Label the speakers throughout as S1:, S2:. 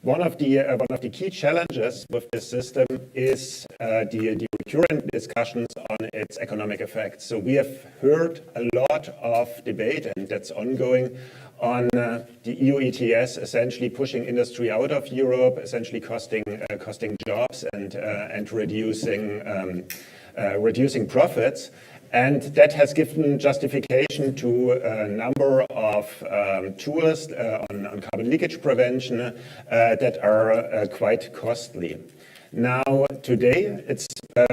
S1: one of the key challenges with this system is the recurrent discussions on its economic effects. So we have heard a lot of debate, and that's ongoing, on the EU ETS essentially pushing industry out of Europe, essentially costing jobs and reducing profits. And that has given justification to a number of tools on carbon leakage prevention that are quite costly. Now, today, it's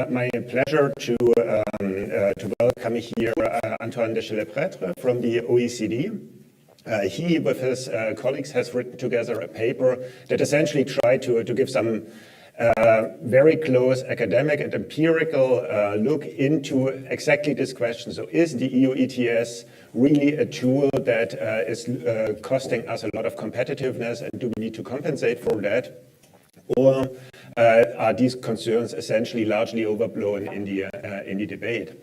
S1: my pleasure to welcome here Antoine Dechezleprêtre from the OECD. He, with his colleagues, has written together a paper that essentially tried to give some very close academic and empirical look into exactly this question. So is the EU ETS really a tool that is costing us a lot of competitiveness, and do we need to compensate for that? Or are these concerns essentially largely overblown in the debate?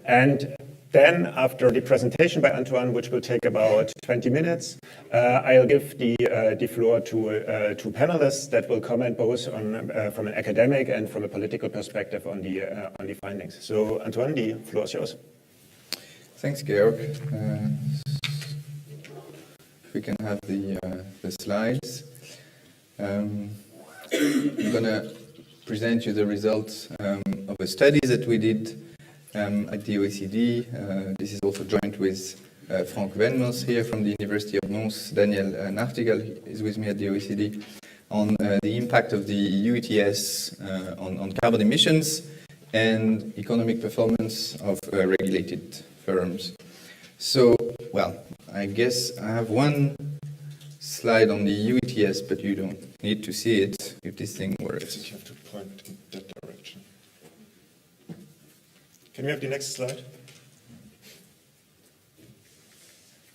S1: And then, after the presentation by Antoine, which will take about 20 minutes, I'll give the floor to two panelists that will comment both on, from an academic and from a political perspective on the findings. So, Antoine, the floor is yours.
S2: Thanks, Georg. If we can have the slides. I'm going to present you the results of a study that we did at the OECD. This is also joint with Frank Venmos here from the University of Mons. Daniel Nachtigal is with me at the OECD on the impact of the EU ETS on carbon emissions and economic performance of regulated firms. So, well, I guess I have one slide on the EU ETS, but you don't need to see it if this thing works.
S1: You have to point in that direction. Can we have the next slide?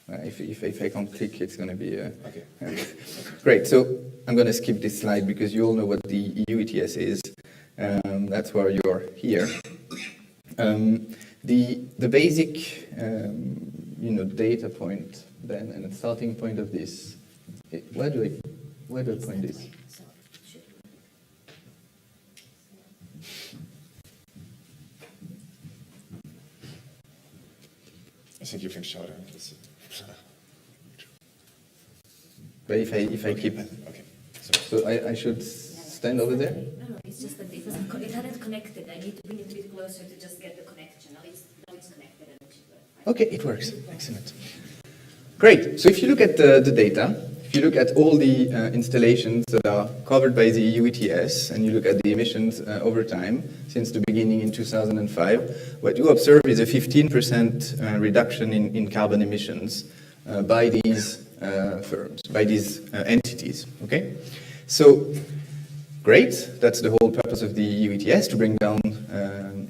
S2: If I can't click, it's going to be...
S1: Okay.
S2: Great, so I'm going to skip this slide because you all know what the EU ETS is. That's why you're here. The basic data point then, and the starting point of this, where do I point this?
S1: I think you can shout out.
S2: But if I keep...
S1: Okay.
S2: So I should stand over there?
S3: No, it's just that it hadn't connected. I need to bring it a bit closer to just get the connection. Now it's connected and it should work.
S2: Okay, it works. Excellent. Great. So if you look at the data, if you look at all the installations that are covered by the EU ETS, and you look at the emissions over time, since the beginning in 2005, what you observe is a 15% reduction in carbon emissions by these firms, by these entities. Okay? So, great. That's the whole purpose of the EU ETS, to bring down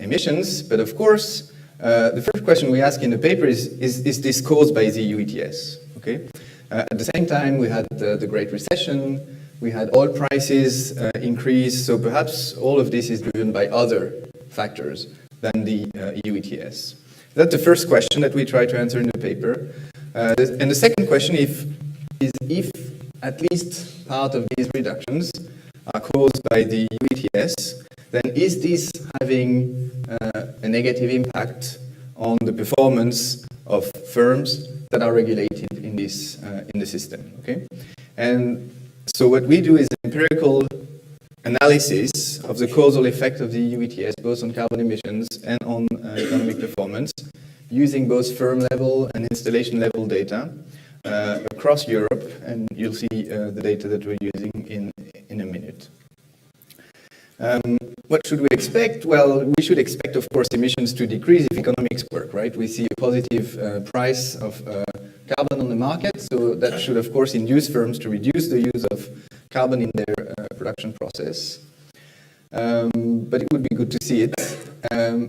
S2: emissions. But of course, the first question we ask in the paper is this caused by the EU ETS? Okay? At the same time, we had the Great Recession, we had oil prices increase, so perhaps all of this is driven by other factors than the EU ETS. That's the first question that we try to answer in the paper. And the second question is if at least part of these reductions are caused by the EU ETS, then is this having a negative impact on the performance of firms that are regulated in this in the system? Okay, and so what we do is an empirical analysis of the causal effect of the EU ETS, both on carbon emissions and on economic performance, using both firm level and installation level data across Europe, and you'll see the data that we're using in a minute. What should we expect? Well, we should expect, of course, emissions to decrease if economics work, right? We see a positive price of carbon on the market, so that should, of course, induce firms to reduce the use of carbon in their production process. But it would be good to see it.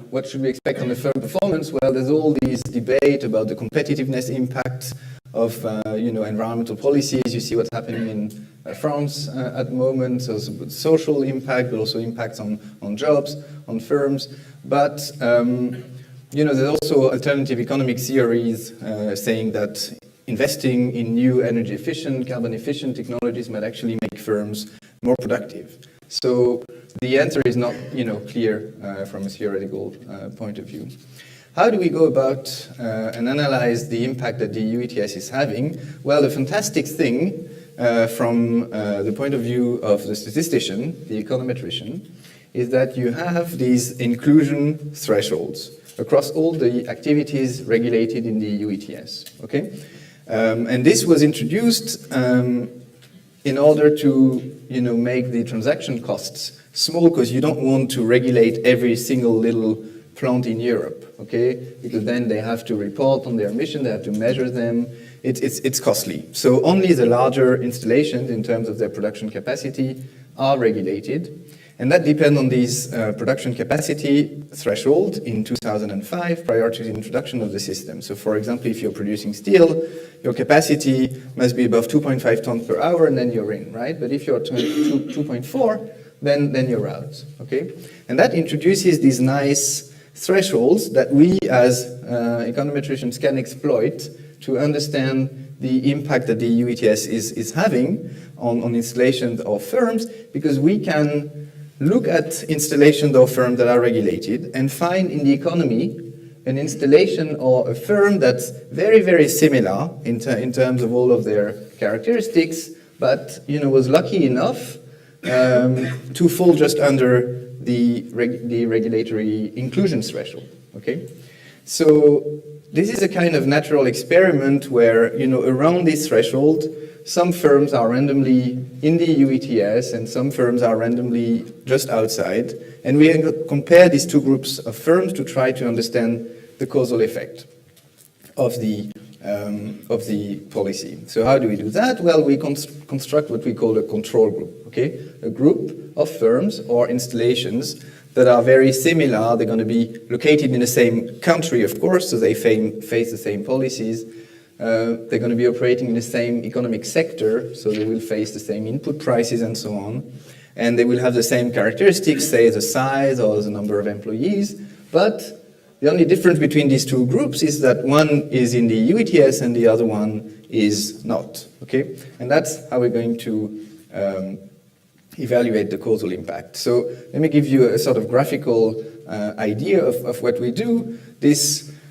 S2: What should we expect on the firm performance? Well, there's all this debate about the competitiveness impact of environmental policies. You see what's happening in France at the moment, so social impact, but also impacts on jobs, on firms. But there's also alternative economic theories saying that investing in new energy efficient, carbon efficient technologies might actually make firms more productive. So the answer is not, clear from a theoretical point of view. How do we go about and analyze the impact that the EU ETS is having? Well, the fantastic thing from the point of view of the statistician, the econometrician, is that you have these inclusion thresholds across all the activities regulated in the EU ETS. Okay, and this was introduced in order to make the transaction costs small, because you don't want to regulate every single little plant in Europe. Okay, because then they have to report on their emission, they have to measure them. It's costly. So only the larger installations in terms of their production capacity are regulated. And that depends on these production capacity threshold in 2005 prior to the introduction of the system. So for example, if you're producing steel, your capacity must be above 2.5 tons per hour and then you're in, right? But if you're 2.4, then you're out, okay? And that introduces these nice thresholds that we as econometricians can exploit to understand the impact that the EU ETS is having on installations of firms, because we can look at installations or firms that are regulated and find in the economy an installation or a firm that's very, very similar in terms of all of their characteristics, but was lucky enough to fall just under the regulatory inclusion threshold. Okay, so this is a kind of natural experiment where around this threshold, some firms are randomly in the EU ETS and some firms are randomly just outside, and we compare these two groups of firms to try to understand the causal effect of the policy. So how do we do that? Well, we construct what we call a control group. Okay, a group of firms or installations that are very similar. They're going to be located in the same country, of course, so they face the same policies. They're going to be operating in the same economic sector, so they will face the same input prices and so on. And they will have the same characteristics, say the size or the number of employees. But the only difference between these two groups is that one is in the EU ETS and the other one is not. Okay? And that's how we're going to evaluate the causal impact. So let me give you a sort of graphical idea of what we do.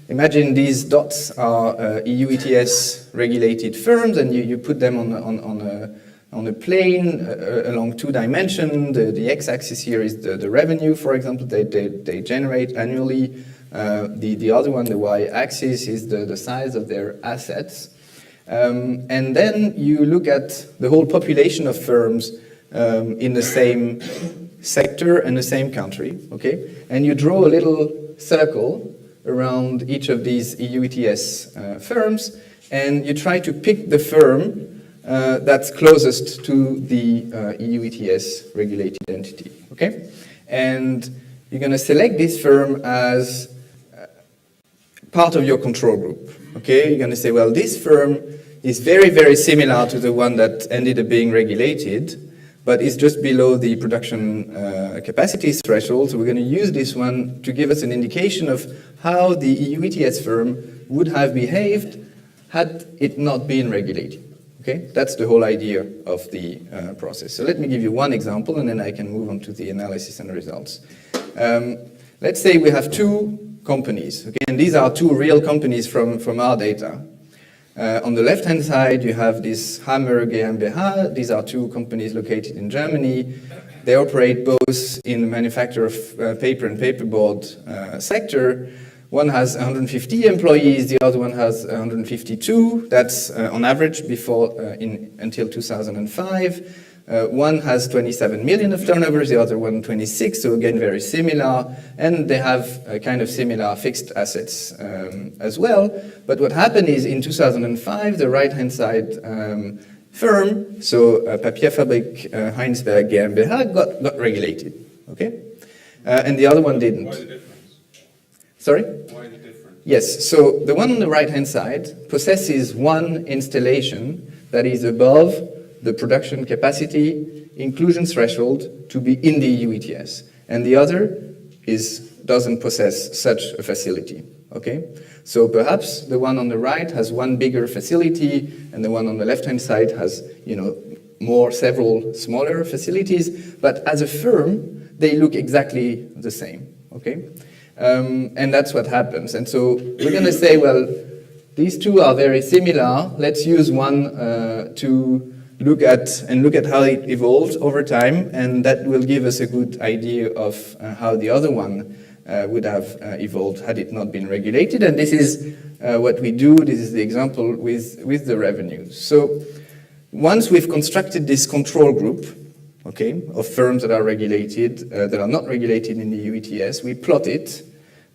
S2: Imagine these dots are EU ETS regulated firms, and you put them on a plane along two dimensions. The x-axis here is the revenue, for example, they generate annually. The other one, the y-axis, is the size of their assets. And then you look at the whole population of firms in the same sector and the same country, okay? And you draw a little circle around each of these EU ETS firms, and you try to pick the firm that's closest to the EU ETS regulated entity, okay? And you're going to select this firm as part of your control group, okay? You're going to say, well, this firm is very, very similar to the one that ended up being regulated, but is just below the production capacity threshold. So we're going to use this one to give us an indication of how the EU ETS firm would have behaved had it not been regulated. Okay, that's the whole idea of the process. So let me give you one example, and then I can move on to the analysis and the results. Let's say we have two companies. Okay, and these are two real companies from our data. On the left-hand side, you have this Hammer GmbH. These are two companies located in Germany. They operate both in the manufacture of paper and paperboard sector. One has 150 employees, the other one has 152. That's on average until 2005. One has 27 million of turnovers, the other one 26, so again very similar, and they have kind of similar fixed assets as well. But what happened is in 2005, the right-hand side firm, so Papierfabrik Heinsberg GmbH, got regulated, okay? And the other one didn't.
S4: Why the difference?
S2: Sorry?
S4: Why the difference?
S2: Yes, so the one on the right-hand side possesses one installation that is above the production capacity inclusion threshold to be in the EU ETS, and the other doesn't possess such a facility. Okay, so perhaps the one on the right has one bigger facility, and the one on the left-hand side has, several smaller facilities. But as a firm, they look exactly the same. Okay, and that's what happens. And so we're going to say, well, these two are very similar. Let's use one to look at how it evolved over time, and that will give us a good idea of how the other one would have evolved had it not been regulated. And this is what we do. This is the example with the revenues. So once we've constructed this control group, okay, of firms that are regulated, that are not regulated in the EU ETS, we plot it.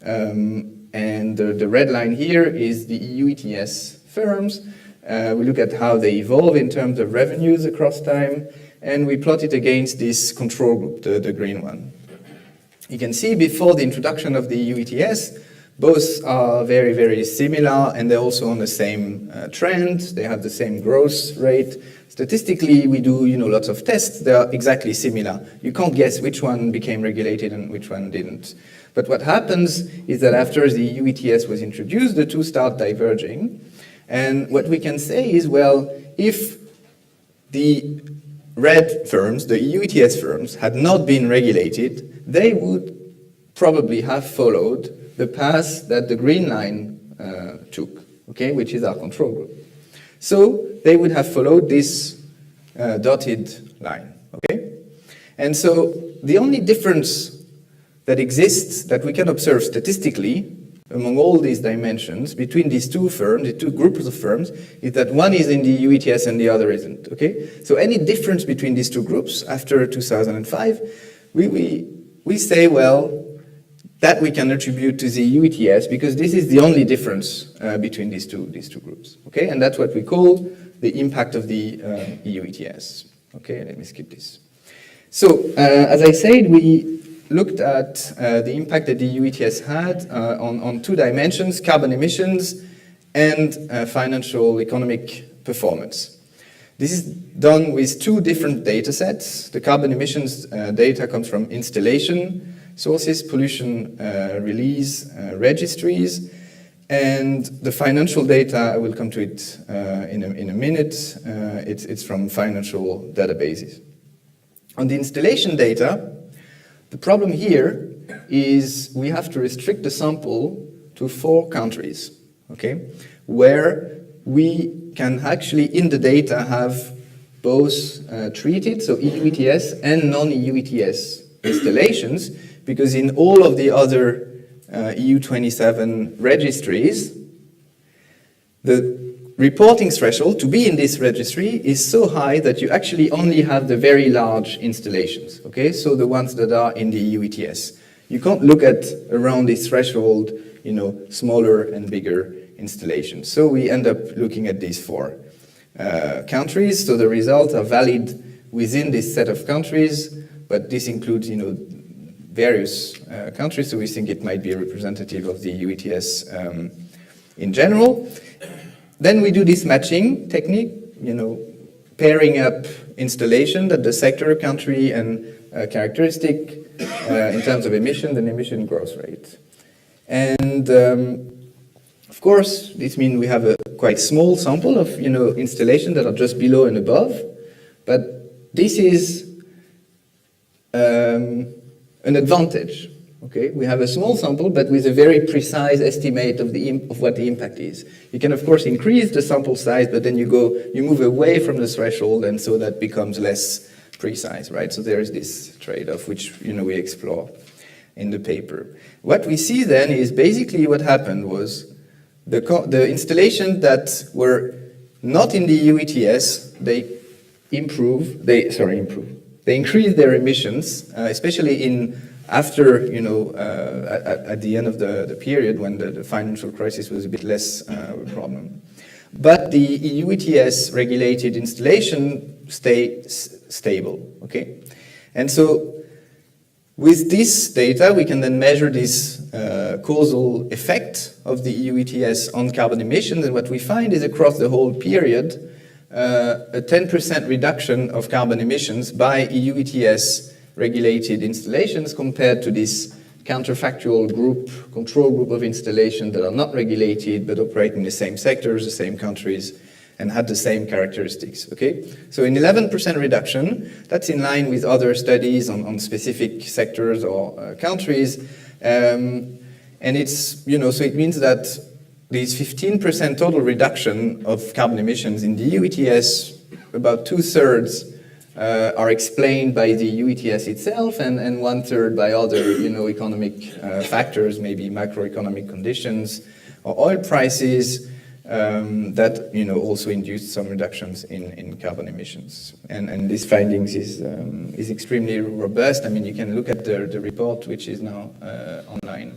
S2: And the red line here is the EU ETS firms. We look at how they evolve in terms of revenues across time, and we plot it against this control group, the green one. You can see before the introduction of the EU ETS, both are very, very similar, and they're also on the same trend. They have the same growth rate. Statistically, we do lots of tests. They are exactly similar. You can't guess which one became regulated and which one didn't. But what happens is that after the EU ETS was introduced, the two start diverging. And what we can say is, well, if the red firms, the EU ETS firms, had not been regulated, they would probably have followed the path that the green line took, okay, which is our control group. So they would have followed this dotted line, okay? And so the only difference that exists that we can observe statistically among all these dimensions between these two firms, the two groups of firms, is that one is in the EU ETS and the other isn't, okay? So any difference between these two groups after 2005, we say, well, that we can attribute to the EU ETS because this is the only difference between these two groups, okay? And that's what we call the impact of the EU ETS. Okay, let me skip this. So, as I said, we looked at the impact that the EU ETS had on two dimensions, carbon emissions and financial economic performance. This is done with two different data sets. The carbon emissions data comes from installation sources, pollution release registries, and the financial data, I will come to it in a minute, it's from financial databases. On the installation data, the problem here is we have to restrict the sample to 4 countries, okay, where we can actually in the data have both treated, so EU ETS and non-EU ETS installations, because in all of the other EU 27 registries, the reporting threshold to be in this registry is so high that you actually only have the very large installations, okay? So the ones that are in the EU ETS. You can't look at around this threshold, smaller and bigger installations. So we end up looking at these 4 countries. So the results are valid within this set of countries, but this includes, various countries, so we think it might be representative of the EU ETS in general. Then we do this matching technique, pairing up installation that the sector, country, and characteristic in terms of emission and emission growth rate. And of course, this means we have a quite small sample of installation that are just below and above, but this is an advantage. Okay, we have a small sample, but with a very precise estimate of what the impact is. You can, of course, increase the sample size, but then you move away from the threshold, and so that becomes less precise, right? So there is this trade-off, which we explore in the paper. What we see then is basically what happened was the installations that were not in the EU ETS, they increased their emissions, especially after, at the end of the period when the financial crisis was a bit less of a problem. But the EU ETS regulated installation stayed stable, okay? And so with this data, we can then measure this causal effect of the EU ETS on carbon emissions, and what we find is across the whole period, a 10% reduction of carbon emissions by EU ETS regulated installations compared to this counterfactual group, control group of installations that are not regulated but operate in the same sectors, the same countries, and had the same characteristics, okay? So an 11% reduction, that's in line with other studies on specific sectors or countries. And it's, you know, so it means that these 15% total reduction of carbon emissions in the EU ETS, about 2/3 are explained by the EU ETS itself, and 1/3 by other, you know, economic factors, maybe macroeconomic conditions or oil prices, that, you know, also induced some reductions in carbon emissions. And these findings is extremely robust. I mean, you can look at the report, which is now online.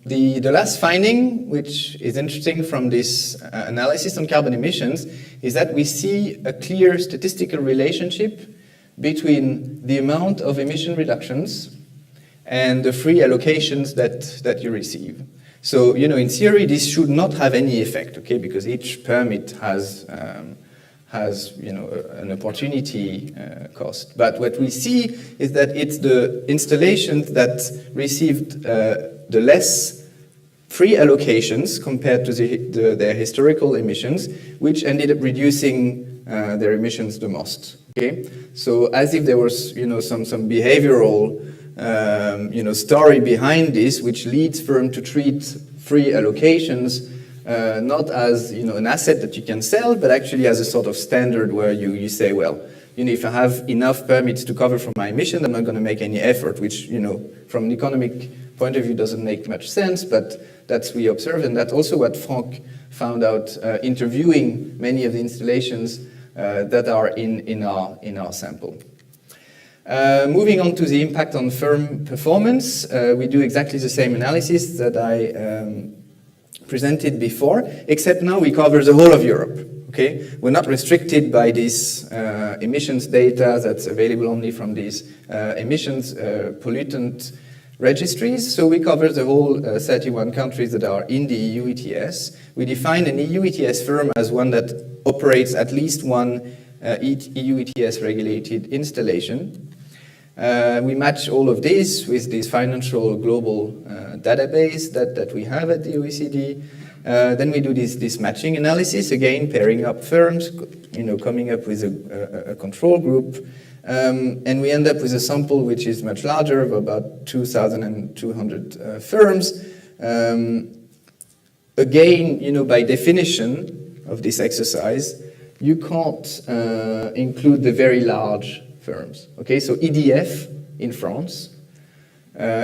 S2: The last finding, which is interesting from this analysis on carbon emissions, is that we see a clear statistical relationship between the amount of emission reductions and the free allocations that you receive. So, you know, in theory, this should not have any effect, okay, because each permit has you know, an opportunity cost. But what we see is that it's the installations that received the less free allocations compared to their historical emissions, which ended up reducing their emissions the most. Okay, so as if there was, you know, some behavioral you know, story behind this, which leads firms to treat free allocations not as, you know, an asset that you can sell, but actually as a sort of standard where you say, well, you know, if I have enough permits to cover for my emission, I'm not going to make any effort, which, you know, from an economic point of view doesn't make much sense, but that's we observe, and that's also what Franck found out interviewing many of the installations that are in our sample. Moving on to the impact on firm performance, we do exactly the same analysis that I presented before, except now we cover the whole of Europe. Okay, we're not restricted by this emissions data that's available only from these emissions pollutant registries. So we cover the whole 31 countries that are in the EU ETS. We define an EU ETS firm as one that operates at least one EU ETS regulated installation. We match all of this with this financial global database that we have at the OECD. Then we do this matching analysis, again pairing up firms, you know, coming up with a control group, and we end up with a sample which is much larger, of about 2,200 firms. Again, you know, by definition of this exercise, you can't include the very large firms. Okay, so EDF in France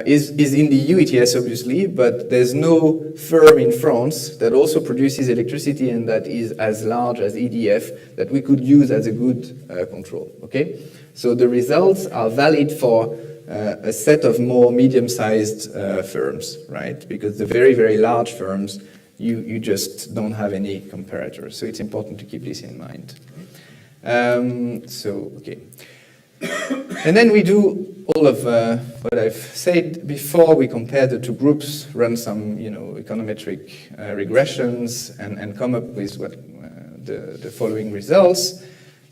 S2: is in the EU ETS, obviously, but there's no firm in France that also produces electricity and that is as large as EDF that we could use as a good control. Okay, so the results are valid for a set of more medium-sized firms, right? Because the very, very large firms, you just don't have any comparators. So it's important to keep this in mind. Okay. And then we do all of what I've said before. We compare the two groups, run some, you know, econometric regressions, and come up with what the following results.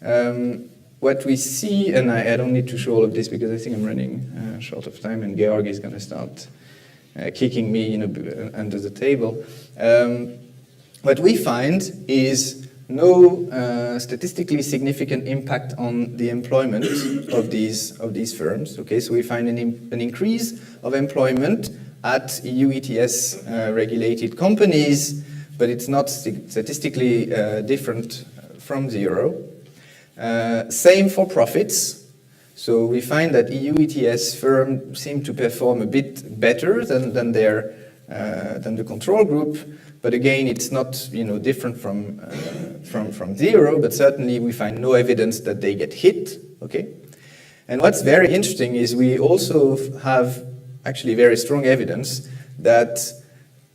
S2: What we see, and I don't need to show all of this because I think I'm running short of time, and Georg is going to start kicking me, you know, under the table. What we find is no statistically significant impact on the employment of these firms. Okay, so we find an increase of employment at EU ETS regulated companies, but it's not statistically different from zero. Same for profits. So we find that EU ETS firms seem to perform a bit better than the control group. But again, it's not, you know, different from zero, but certainly we find no evidence that they get hit, okay? And what's very interesting is we also have actually very strong evidence that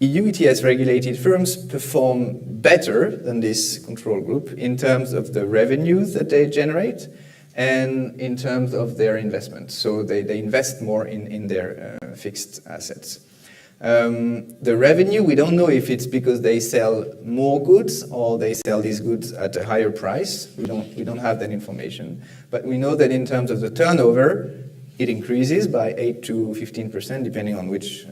S2: EU ETS regulated firms perform better than this control group in terms of the revenues that they generate and in terms of their investments. So they invest more in their fixed assets. The revenue, we don't know if it's because they sell more goods or they sell these goods at a higher price. We don't have that information. But we know that in terms of the turnover, it increases by 8 to 15%, depending on which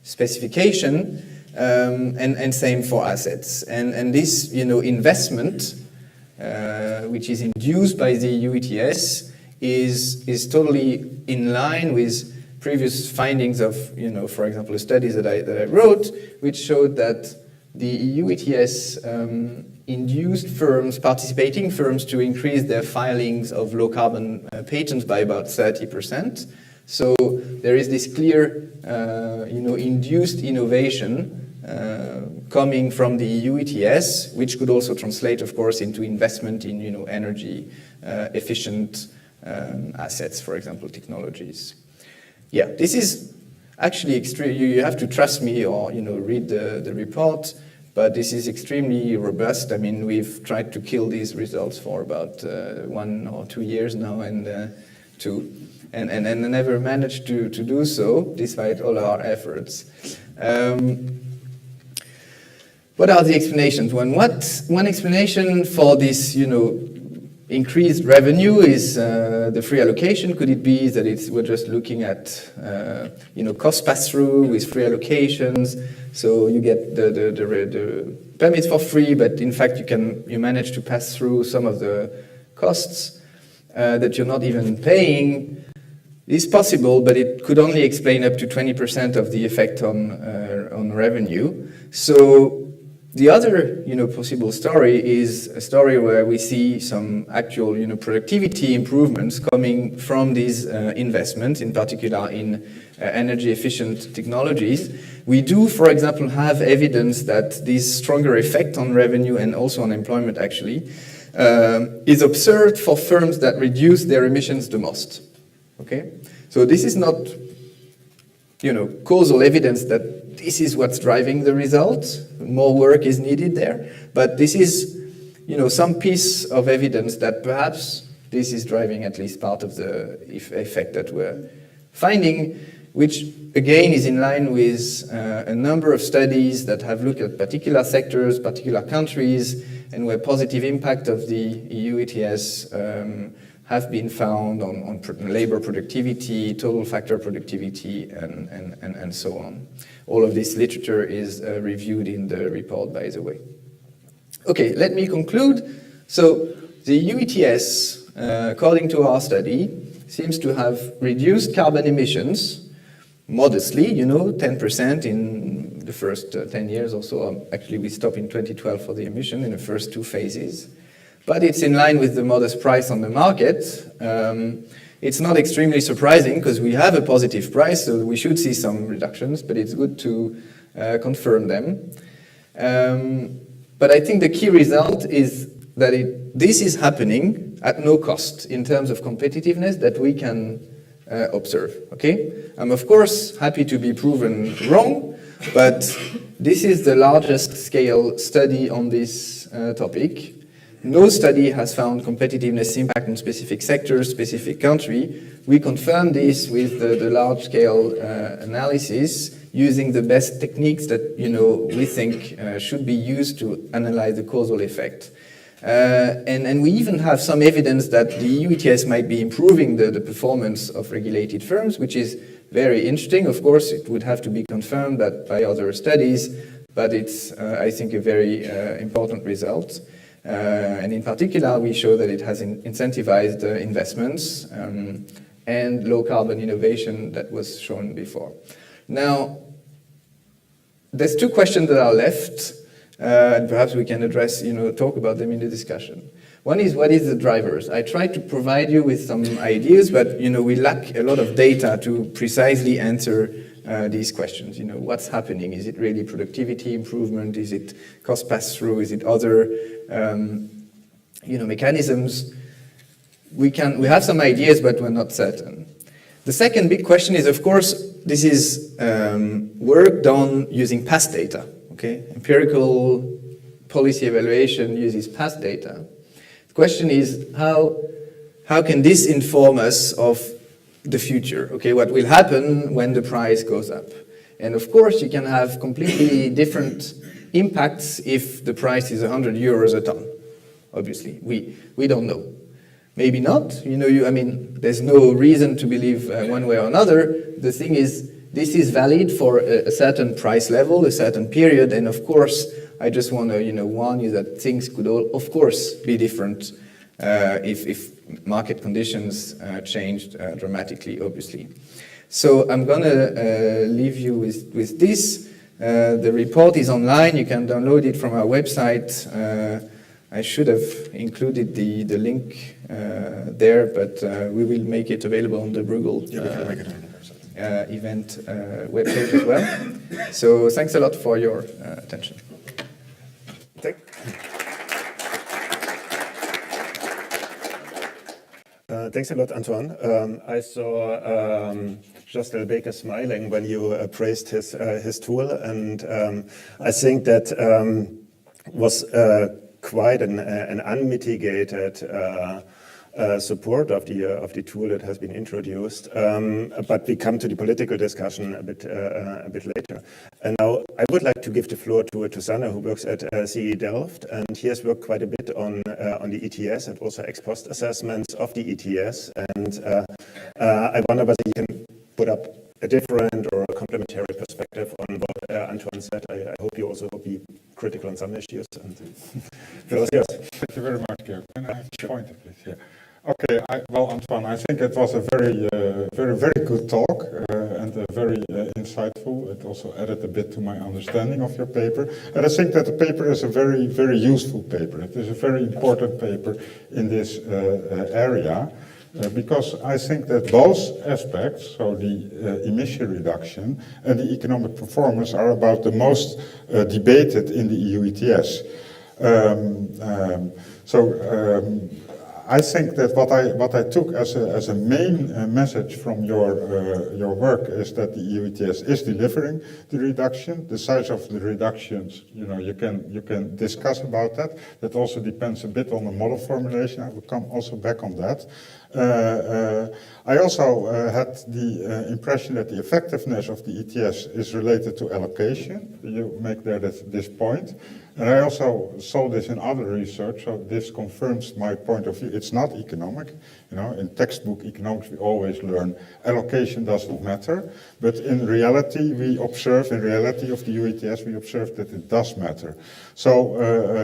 S2: specification, and same for assets. And this, investment, which is induced by the EU ETS, is totally in line with previous findings of, for example, the studies that I wrote, which showed that the EU ETS induced firms, participating firms, to increase their filings of low carbon patents by about 30%. So there is this clear, induced innovation coming from the EU ETS, which could also translate, of course, into investment in, energy efficient assets, for example, technologies. Yeah, this is actually extreme. You have to trust me or, read the report. But this is extremely robust. I mean, we've tried to kill these results for about 1 or 2 years now, and never managed to do so, despite all our efforts. What are the explanations? One explanation for this, increased revenue is the free allocation. Could it be that we're just looking at, cost pass-through with free allocations? So you get the permits for free, but in fact you manage to pass through some of the costs that you're not even paying. It's possible, but it could only explain up to 20% of the effect on revenue. So the other, possible story is a story where we see some actual, productivity improvements coming from these investments, in particular in energy efficient technologies. We do, for example, have evidence that this stronger effect on revenue and also on employment actually is observed for firms that reduce their emissions the most. Okay, so this is not, causal evidence that this is what's driving the results. More work is needed there, but this is, some piece of evidence that perhaps this is driving at least part of the effect that we're finding, which again is in line with a number of studies that have looked at particular sectors, particular countries, and where positive impact of the EU ETS have been found on labor productivity, total factor productivity, and so on. All of this literature is reviewed in the report, by the way. Okay, let me conclude. So the EU ETS, according to our study, seems to have reduced carbon emissions modestly, 10% in the first 10 years or so. Actually, we stopped in 2012 for the emission in the first 2 phases. But it's in line with the modest price on the market. It's not extremely surprising because we have a positive price, so we should see some reductions, but it's good to confirm them. But I think the key result is that this is happening at no cost in terms of competitiveness that we can observe. Okay? I'm of course happy to be proven wrong, but this is the largest scale study on this topic. No study has found competitiveness impact on specific sectors, specific country. We confirm this with the large-scale analysis using the best techniques that we think should be used to analyze the causal effect. And we even have some evidence that the EU ETS might be improving the performance of regulated firms, which is very interesting. Of course, it would have to be confirmed by other studies, but it's, I think, a very important result. And in particular, we show that it has incentivized investments and low carbon innovation that was shown before. Now, there's 2 questions that are left, and perhaps we can address, talk about them in the discussion. One is, what is the drivers? I tried to provide you with some ideas, but we lack a lot of data to precisely answer these questions. What's happening? Is it really productivity improvement? Is it cost pass-through? Is it other mechanisms? We have some ideas, but we're not certain. The second big question is, of course, this is work done using past data. Okay, empirical policy evaluation uses past data. The question is, how can this inform us of the future? Okay, what will happen when the price goes up? And of course, you can have completely different impacts if the price is 100 euros a ton. Obviously, we don't know. maybe not. I mean, there's no reason to believe one way or another. The thing is, this is valid for a certain price level, a certain period, and of course, I just want to, warn you that things could, of course, be different if market conditions changed dramatically, obviously. So I'm going to leave you with this. The report is online. You can download it from our website. I should have included the link there, but we will make it available on the Bruegel event webpage as well. So thanks a lot for your attention.
S1: Thanks a lot, Antoine. I saw Dechezleprêtre smiling when you praised his tool, and I think that was quite an unmitigated support of the tool that has been introduced. But we come to the political discussion a bit later. And now I would like to give the floor to Sanne, who works at CE Delft, and he has worked quite a bit on the ETS and also ex post assessments of the ETS. And I wonder whether you can put up a different or a complementary perspective on what Antoine said. I hope you also will be critical on some issues. And yes.
S4: Thank you very much, Georg. Can I have a pointer, please? Yeah. Okay, well, Antoine, I think it was a very good talk and very insightful. It also added a bit to my understanding of your paper. And I think that the paper is a very useful paper. It is a very important paper in this area. Because I think that both aspects, so the emission reduction and the economic performance, are about the most debated in the EU ETS. I think that what I took as a main message from your work is that the EU ETS is delivering the reduction. The size of the reductions, you can discuss about that. That also depends a bit on the model formulation. I will come also back on that. I also had the impression that the effectiveness of the ETS is related to allocation. You make there this point. And I also saw this in other research, so this confirms my point of view. It's not economic. In textbook economics, we always learn allocation doesn't matter. But in reality, in reality of the EU ETS, we observe that it does matter. So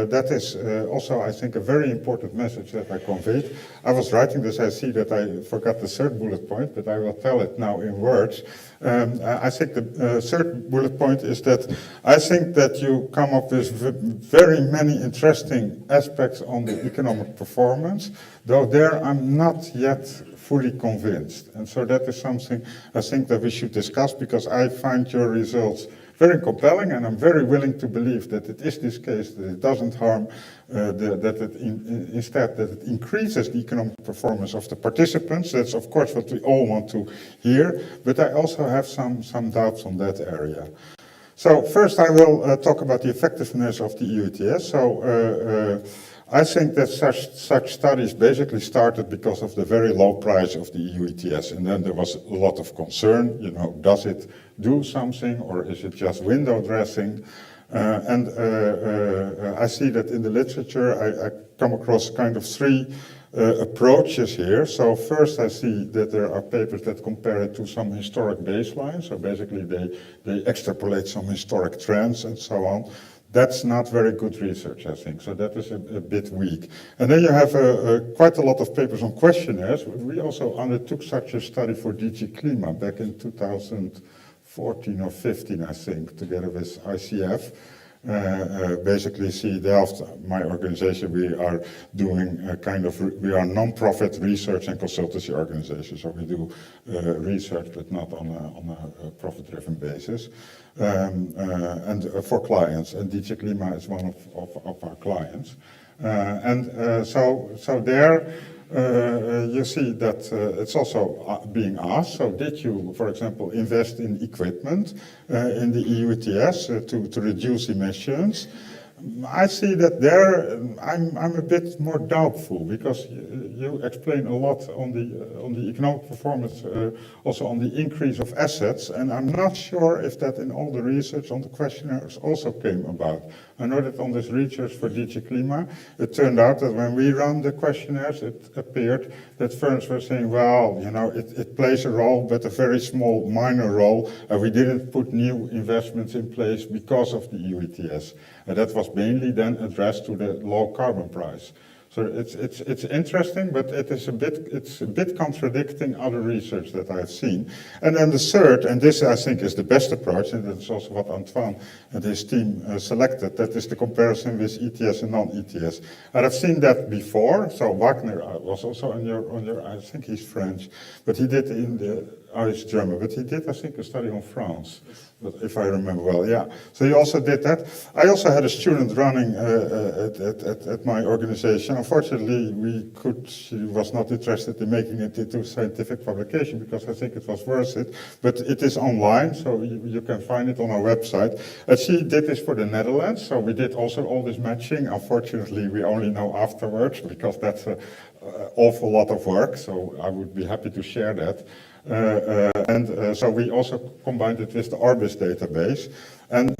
S4: that is also, I think, a very important message that I conveyed. I was writing this, I see that I forgot the third bullet point, but I will tell it now in words. I think the third bullet point is that I think that you come up with very many interesting aspects on the economic performance, though there I'm not yet fully convinced. And so that is something I think that we should discuss, because I find your results very compelling, and I'm very willing to believe that it is this case, that it doesn't harm, instead that it increases the economic performance of the participants. That's of course what we all want to hear, but I also have some doubts on that area. So first I will talk about the effectiveness of the EU ETS. So I think that such studies basically started because of the very low price of the EU ETS, and then there was a lot of concern, does it do something, or is it just window dressing? I see that in the literature I come across kind of three approaches here. So first I see that there are papers that compare it to some historic baseline, so basically they extrapolate some historic trends and so on. That's not very good research, I think, so that is a bit weak. And then you have quite a lot of papers on questionnaires. We also undertook such a study for DG CLIMA back in 2014 or 15, I think, together with ICF. Basically, CE Delft, my organization, we are doing we are a non-profit research and consultancy organization, so we do research, but not on a profit-driven basis, and for clients, and DG CLIMA is one of our clients. So there you see that it's also being asked, so did you, for example, invest in equipment in the EU ETS to reduce emissions? I see that there I'm a bit more doubtful, because you explain a lot on the economic performance, also on the increase of assets, and I'm not sure if that in all the research on the questionnaires also came about. I know that on this research for DG CLIMA, it turned out that when we run the questionnaires, it appeared that firms were saying, well, you know, it plays a role, but a very small, minor role, and we didn't put new investments in place because of the EU ETS. And that was mainly then addressed to the low carbon price. So it's interesting, but it's a bit contradicting other research that I've seen. And then the third, and this I think is the best approach, and that's also what Antoine and his team selected, that is the comparison with ETS and non-ETS. And I've seen that before. So Wagner was also on your, I think he's French, but he did he's German, but he did, I think, a study on France, if I remember well, yeah. So he also did that. I also had a student running at my organization. Unfortunately, she was not interested in making it into a scientific publication, because I think it was worth it. But it is online, so you can find it on our website. And she did this for the Netherlands, so we did also all this matching. Unfortunately, we only know afterwards, because that's an awful lot of work, so I would be happy to share that. So we also combined it with the Orbis database. And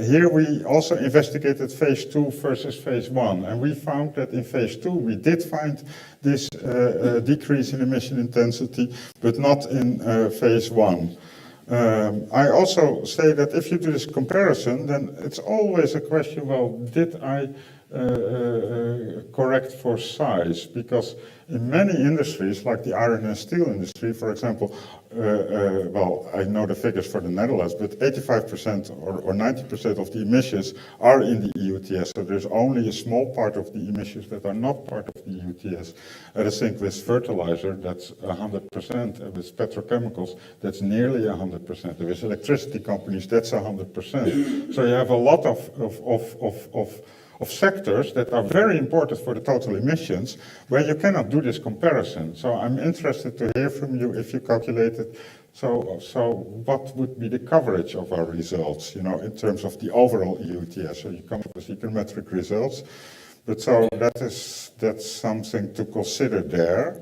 S4: here we also investigated phase 2 versus phase 1. And we found that in phase 2 we did find this decrease in emission intensity, but not in phase 1. I also say that if you do this comparison, then it's always a question, well, did I correct for size? Because in many industries, like the iron and steel industry, for example, well, I know the figures for the Netherlands, but 85% or 90% of the emissions are in the EU ETS. So there's only a small part of the emissions that are not part of the EU ETS. And I think with fertilizer, that's 100%. And with petrochemicals, that's nearly 100%. And with electricity companies, that's 100%. So you have a lot of sectors that are very important for the total emissions, where you cannot do this comparison. So I'm interested to hear from you if you calculated, so what would be the coverage of our results, you know, in terms of the overall EU ETS. So you come up with econometric results, but so that's something to consider there.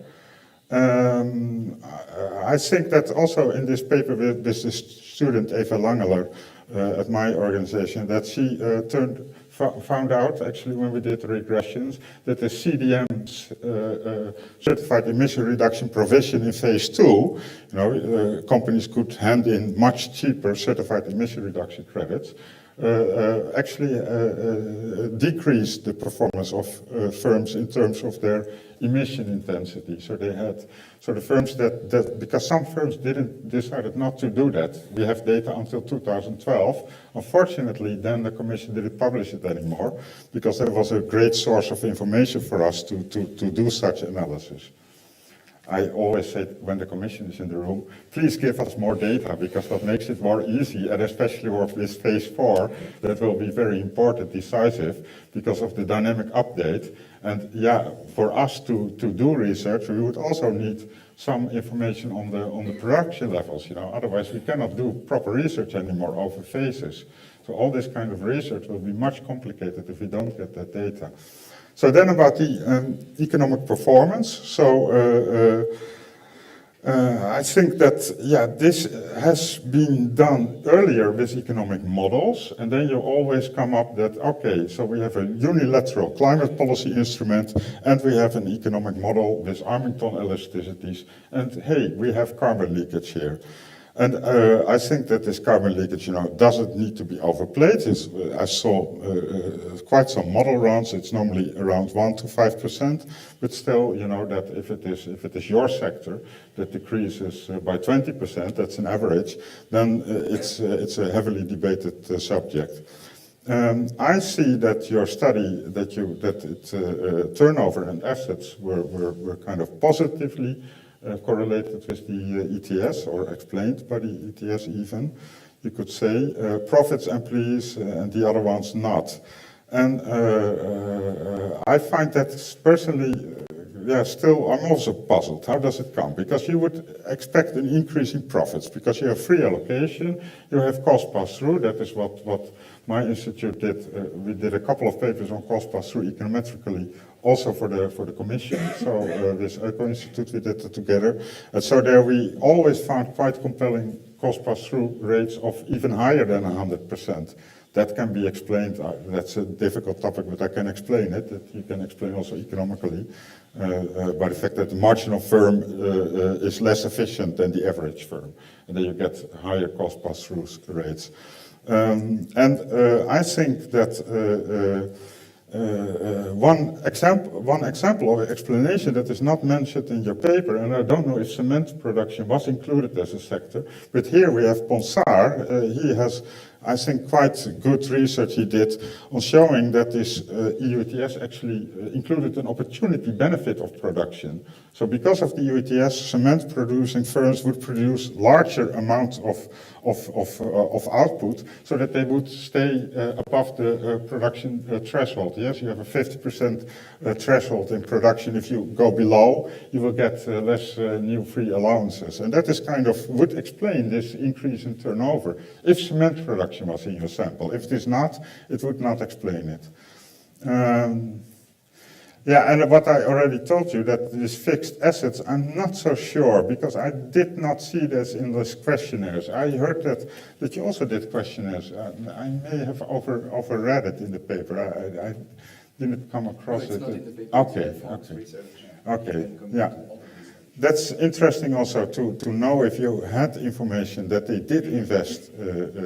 S4: I think that also in this paper with this student Eva Langeler at my organization, that she found out, actually, when we did regressions, that the CDM's certified emission reduction provision in phase 2, you know, companies could hand in much cheaper certified emission reduction credits, actually decreased the performance of firms in terms of their emission intensity. So they had, so the firms that because some firms decided not to do that. We have data until 2012. Unfortunately, then the Commission didn't publish it anymore, because there was a great source of information for us to do such analysis. I always say when the Commission is in the room, please give us more data, because that makes it more easy, and especially with this phase 4, that will be very important, decisive, because of the dynamic update. And yeah, for us to do research, we would also need some information on the production levels, you know, otherwise we cannot do proper research anymore over phases. So all this kind of research will be much complicated if we don't get that data. So then about the economic performance. So I think that, yeah, this has been done earlier with economic models, and then you always come up that, okay, so we have a unilateral climate policy instrument, and we have an economic model with Armington elasticities, and hey, we have carbon leakage here. And I think that this carbon leakage, you know, doesn't need to be overplayed. I saw quite some model runs. It's normally around 1 to 5%, but still, you know, that if it is your sector that decreases by 20%, that's an average, then it's a heavily debated subject. I see that your study, that turnover and assets were kind of positively correlated with the ETS, or explained by the ETS even, you could say. Profits, employees, and the other ones not. And I find that personally, still, I'm also puzzled. How does it come? Because you would expect an increase in profits, because you have free allocation, you have cost pass-through. That is what my institute did. We did a couple of papers on cost pass-through econometrically, also for the commission. So this Eco-Institute, we did it together. And so there we always found quite compelling cost pass-through rates of even higher than 100%. That can be explained. That's a difficult topic, but I can explain it. That you can explain also economically by the fact that the marginal firm is less efficient than the average firm, and then you get higher cost pass-through rates. I think that one example of explanation that is not mentioned in your paper, and I don't know if cement production was included as a sector, but here we have Ponsard. He has, I think, quite good research he did on showing that this EU ETS actually included an opportunity benefit of production. So because of the EU ETS, cement producing firms would produce larger amounts of output so that they would stay above the production threshold. Yes, you have a 50% threshold in production. If you go below, you will get less new free allowances. And that is kind of would explain this increase in turnover if cement production was in your sample. If it is not, it would not explain it. Yeah, and what I already told you, that these fixed assets, I'm not so sure, because I did not see this in those questionnaires. I heard that you also did questionnaires. I may have overread it in the paper. I didn't come across it.
S2: Not in the paper.
S4: Okay, yeah. That's interesting also to know if you had information that they did invest,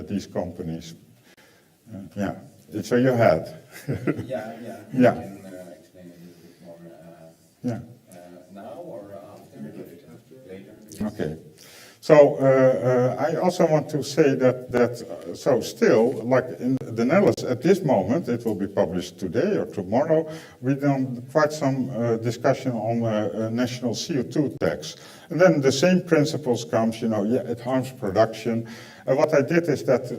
S4: these companies. Yeah, so you had. Yeah. Yeah.
S5: Now or after? Later?
S4: Okay. So I also want to say that so still, like in the Netherlands at this moment, it will be published today or tomorrow, we've done quite some discussion on a national CO2 tax. And then the same principles comes, it harms production. And what I did is that,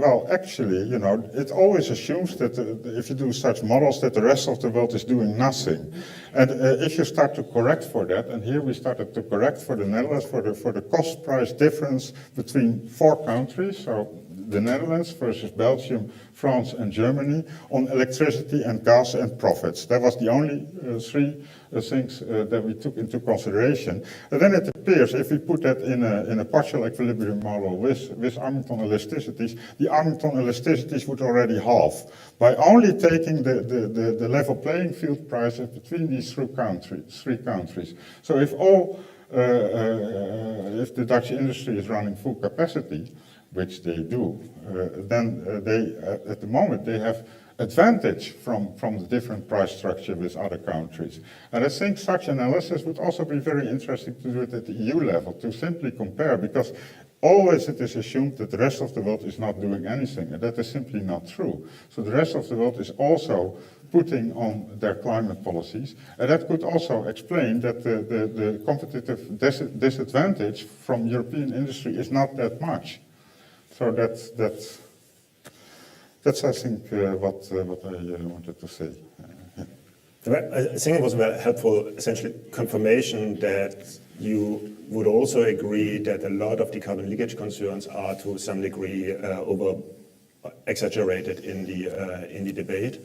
S4: well, actually, it always assumes that if you do such models that the rest of the world is doing nothing. And if you start to correct for that, and here we started to correct for the Netherlands for the cost price difference between 4 countries, so the Netherlands versus Belgium, France and Germany, on electricity and gas and profits. That was the only 3 things that we took into consideration. And then it appears, if we put that in a partial equilibrium model with Armington elasticities, the Armington elasticities would already halve by only taking the level playing field prices between these 3 countries. So if if the Dutch industry is running full capacity, which they do, then they, at the moment, they have advantage from the different price structure with other countries. And I think such analysis would also be very interesting to do it at the EU level, to simply compare, because always it is assumed that the rest of the world is not doing anything, and that is simply not true. So the rest of the world is also putting on their climate policies, and that could also explain that the competitive disadvantage from European industry is not that much. So that's I think what I wanted to say.
S1: I think it was very helpful, essentially, confirmation that you would also agree that a lot of the carbon leakage concerns are to some degree over-exaggerated in the debate,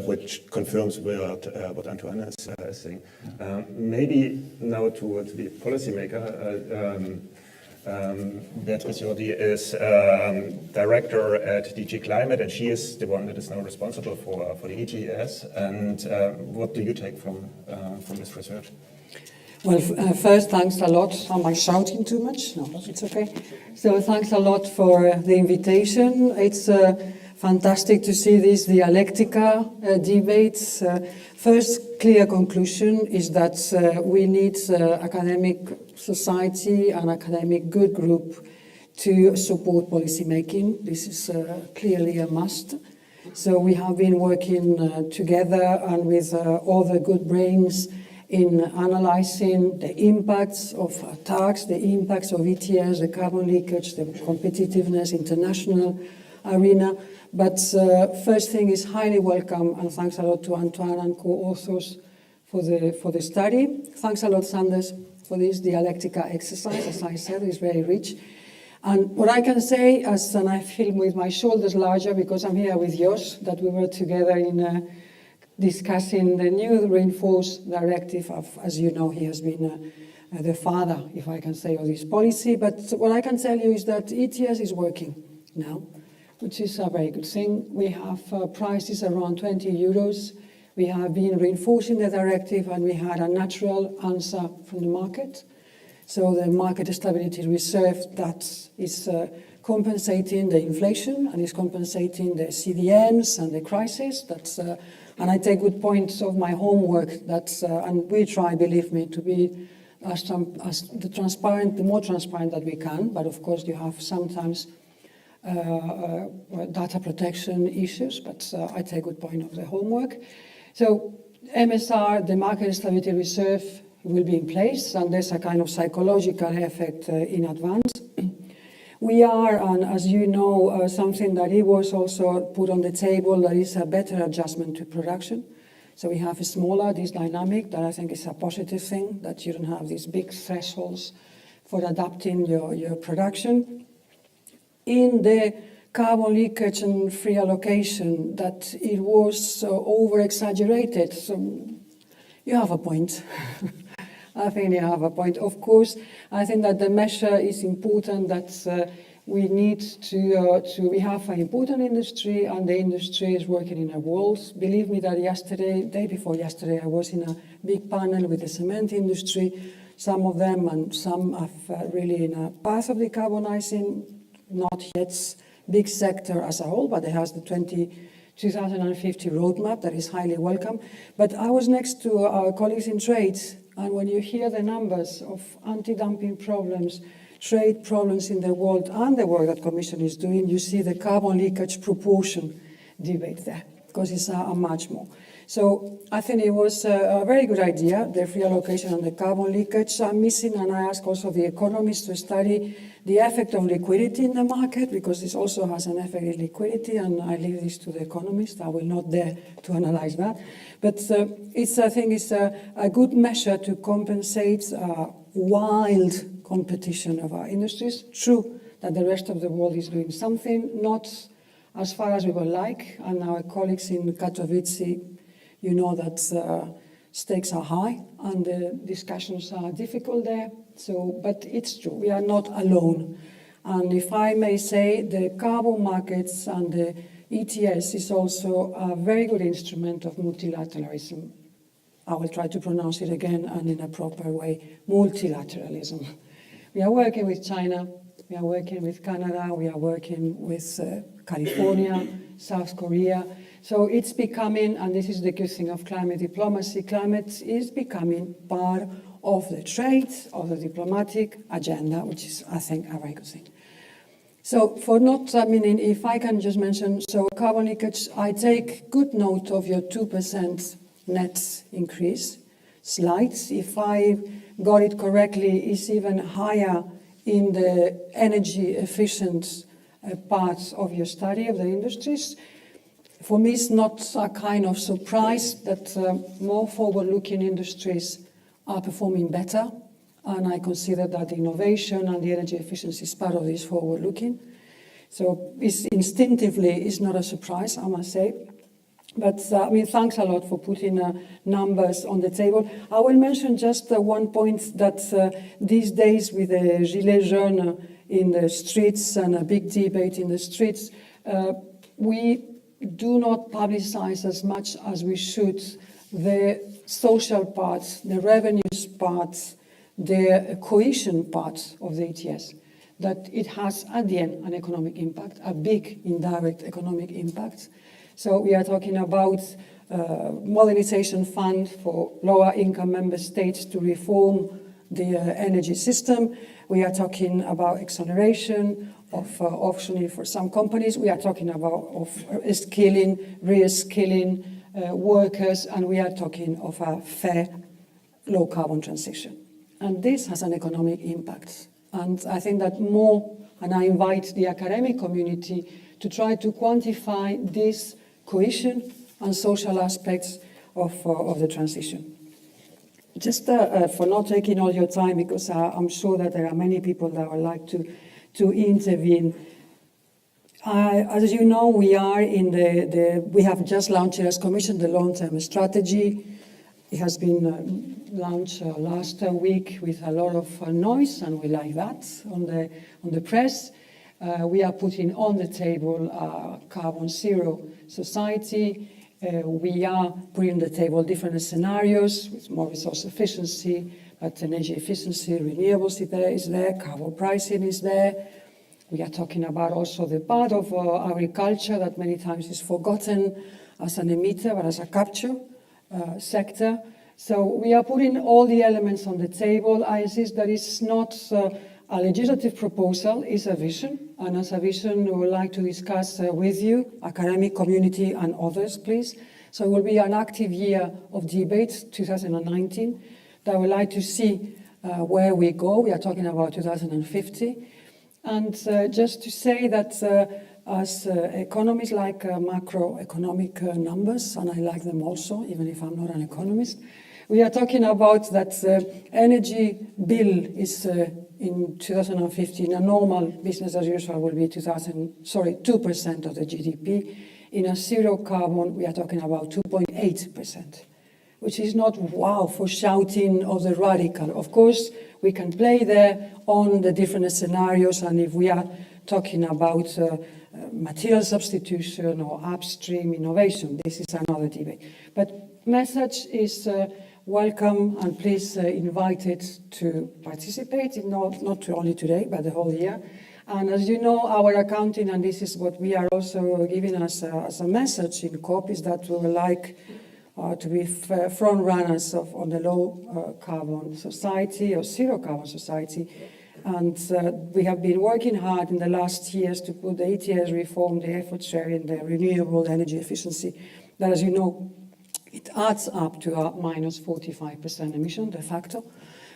S1: which confirms what Antoine is saying. Maybe now to the policymaker. Beatriz Yordi is director at DG Climate, and she is the one that is now responsible for the ETS. And what do you take from this research?
S6: Well, first, thanks a lot. Am I shouting too much? No, it's okay. So thanks a lot for the invitation. It's fantastic to see this dialectica debates. First clear conclusion is that we need academic society and academic good group to support policy making. This is clearly a must. So we have been working together and with all the good brains in analyzing the impacts of tax, the impacts of ETS, the carbon leakage, the competitiveness, international arena. But first thing is highly welcome, and thanks a lot to Antoine and co-authors for the study. Thanks a lot, Sanders, for this dialectica exercise. As I said, it's very rich. And what I can say, and I feel with my shoulders larger because I'm here with Josh, that we were together in discussing the new reinforced directive of, as you know, he has been the father, if I can say, of this policy. But what I can tell you is that ETS is working now, which is a very good thing. We have prices around 20 euros. We have been reinforcing the directive and we had a natural answer from the market. So the market stability reserve that is compensating the inflation and is compensating the CDMs and the crisis. That's, and I take good points of my homework. That's, and we try, believe me, to be as the more transparent that we can. But of course, you have sometimes data protection issues. But I take good point of the homework. So MSR, the market stability reserve, will be in place, and there's a kind of psychological effect in advance. We are, and as you know, something that it was also put on the table, that is a better adjustment to production. So we have a smaller, this dynamic, that I think is a positive thing, that you don't have these big thresholds for adapting your production. In the carbon leakage and free allocation, that it was over-exaggerated. So you have a point. I think you have a point. Of course, I think that the measure is important, that we need to we have an important industry, and the industry is working in a world. Believe me that day before yesterday, I was in a big panel with the cement industry. Some of them and some are really in a path of decarbonizing, not yet big sector as a whole, but it has the 2050 roadmap that is highly welcome. But I was next to our colleagues in trade, and when you hear the numbers of anti-dumping problems, trade problems in the world, and the work that Commission is doing, you see the carbon leakage proportion debate there, because it's a much more. So I think it was a very good idea, the free allocation and the carbon leakage. I'm missing, and I ask also the Economist to study the effect of liquidity in the market, because this also has an effect in liquidity, and I leave this to the Economist. I will not dare to analyze that. But I think it's a good measure to compensate wild competition of our industries. True that the rest of the world is doing something, not as far as we would like, and our colleagues in Katowice, you know that stakes are high and the discussions are difficult there. So, but it's true, we are not alone. And if I may say, the carbon markets and the ETS is also a very good instrument of multilateralism. I will try to pronounce it again, and in a proper way, multilateralism. We are working with China, we are working with Canada, we are working with California, South Korea. So it's becoming, and this is the good thing of climate diplomacy, climate is becoming part of the trade, of the diplomatic agenda, which is, I think, a very good thing. So for not, I mean, if I can just mention, so carbon leakage, I take good note of your 2% net increase. Slides, if I got it correctly, is even higher in the energy efficient parts of your study of the industries. For me, it's not a kind of surprise that more forward-looking industries are performing better, and I consider that the innovation and the energy efficiency is part of this forward-looking. So it's instinctively, it's not a surprise, I must say. But I mean, thanks a lot for putting numbers on the table. I will mention just one point, that these days with the Gilets jaunes in the streets and a big debate in the streets, we do not publicize as much as we should the social parts, the revenues parts, the cohesion part of the ETS, that it has at the end an economic impact, a big indirect economic impact. So we are talking about modernization fund for lower income member states to reform the energy system. We are talking about acceleration of auctioning for some companies. We are talking about skilling, re-skilling workers, and we are talking of a fair low carbon transition. And this has an economic impact. And I think that more, and I invite the academic community to try to quantify this cohesion and social aspects of the transition. just for not taking all your time, because I'm sure that there are many people that would like to intervene. As you know, we are in we have just launched as Commission the long-term strategy. It has been launched last week with a lot of noise, and we like that on the press. We are putting on the table a carbon zero society. We are putting on the table different scenarios with more resource efficiency, but energy efficiency, renewables is there, carbon pricing is there. We are talking about also the part of agriculture that many times is forgotten as an emitter, but as a capture sector. So we are putting all the elements on the table. I insist that it's not a legislative proposal, it's a vision. And as a vision, we would like to discuss with you, academic community and others, please. So it will be an active year of debate, 2019, that I would like to see where we go. We are talking about 2050. And just to say that as economists like macroeconomic numbers, and I like them also, even if I'm not an economist, we are talking about that energy bill is in 2015, a normal business as usual will be 2% of the GDP. In a zero carbon, we are talking about 2.8%, which is not wow for shouting or the radical. Of course, we can play there on the different scenarios, and if we are talking about material substitution or upstream innovation, this is another debate. But message is welcome, and please invited to participate, not only today, but the whole year. And as you know, our accounting, and this is what we are also giving us as a message in COP, is that we would like to be front runners on the low carbon society or zero carbon society. And we have been working hard in the last years to put the ETS reform, the effort sharing, the renewable energy efficiency, that, as you know, it adds up to a minus 45% emission de facto.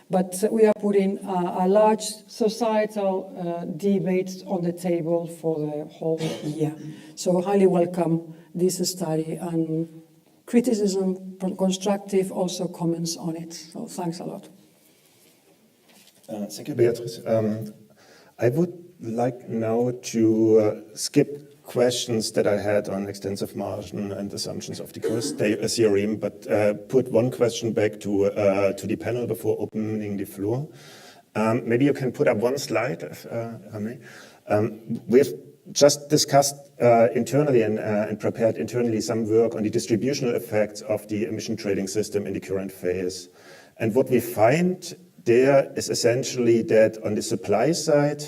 S6: But we are putting a large societal debate on the table for the whole year. So highly welcome this study, and criticism, constructive also comments on it. So thanks a lot.
S1: Thank you, Beatriz. I would like now to skip questions that I had on extensive margin and assumptions of the cost theorem, but put one question back to the panel before opening the floor. Maybe you can put up one slide, if I may. We've just discussed internally and prepared internally some work on the distributional effects of the emission trading system in the current phase. And what we find there is essentially that on the supply side,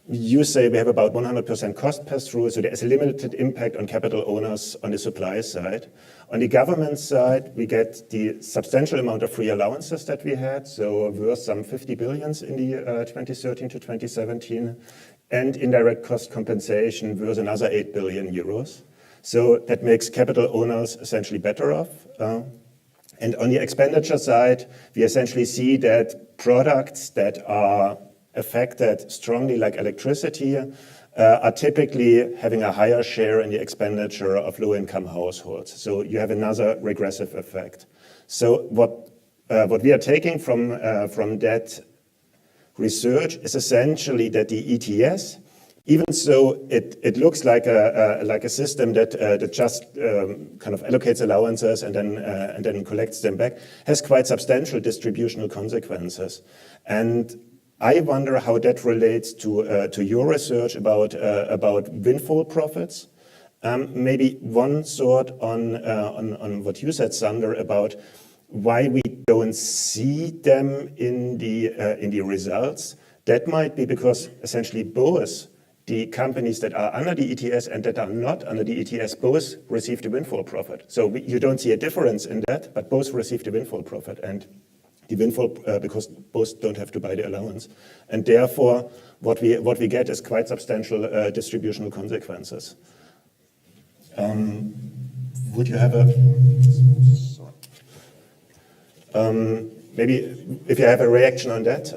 S1: you say we have about 100% cost pass-through, so there is a limited impact on capital owners on the supply side. On the government side, we get the substantial amount of free allowances that we had, so worth some 50 billions in the 2013 to 2017, and indirect cost compensation worth another 8 billion euros. So that makes capital owners essentially better off. And on the expenditure side, we essentially see that products that are affected strongly, like electricity, are typically having a higher share in the expenditure of low-income households. So you have another regressive effect. So what we are taking from that research is essentially that the ETS, even so it looks like a system that just kind of allocates allowances and then collects them back, has quite substantial distributional consequences. And I wonder how that relates to your research about windfall profits. Maybe one thought on what you said, Sander, about why we don't see them in the results. That might be because essentially both the companies that are under the ETS and that are not under the ETS both receive the windfall profit. So you don't see a difference in that, but both receive the windfall profit. And the windfall, because both don't have to buy the allowance. And therefore, what we get is quite substantial distributional consequences. Would you have maybe if you have a reaction on that?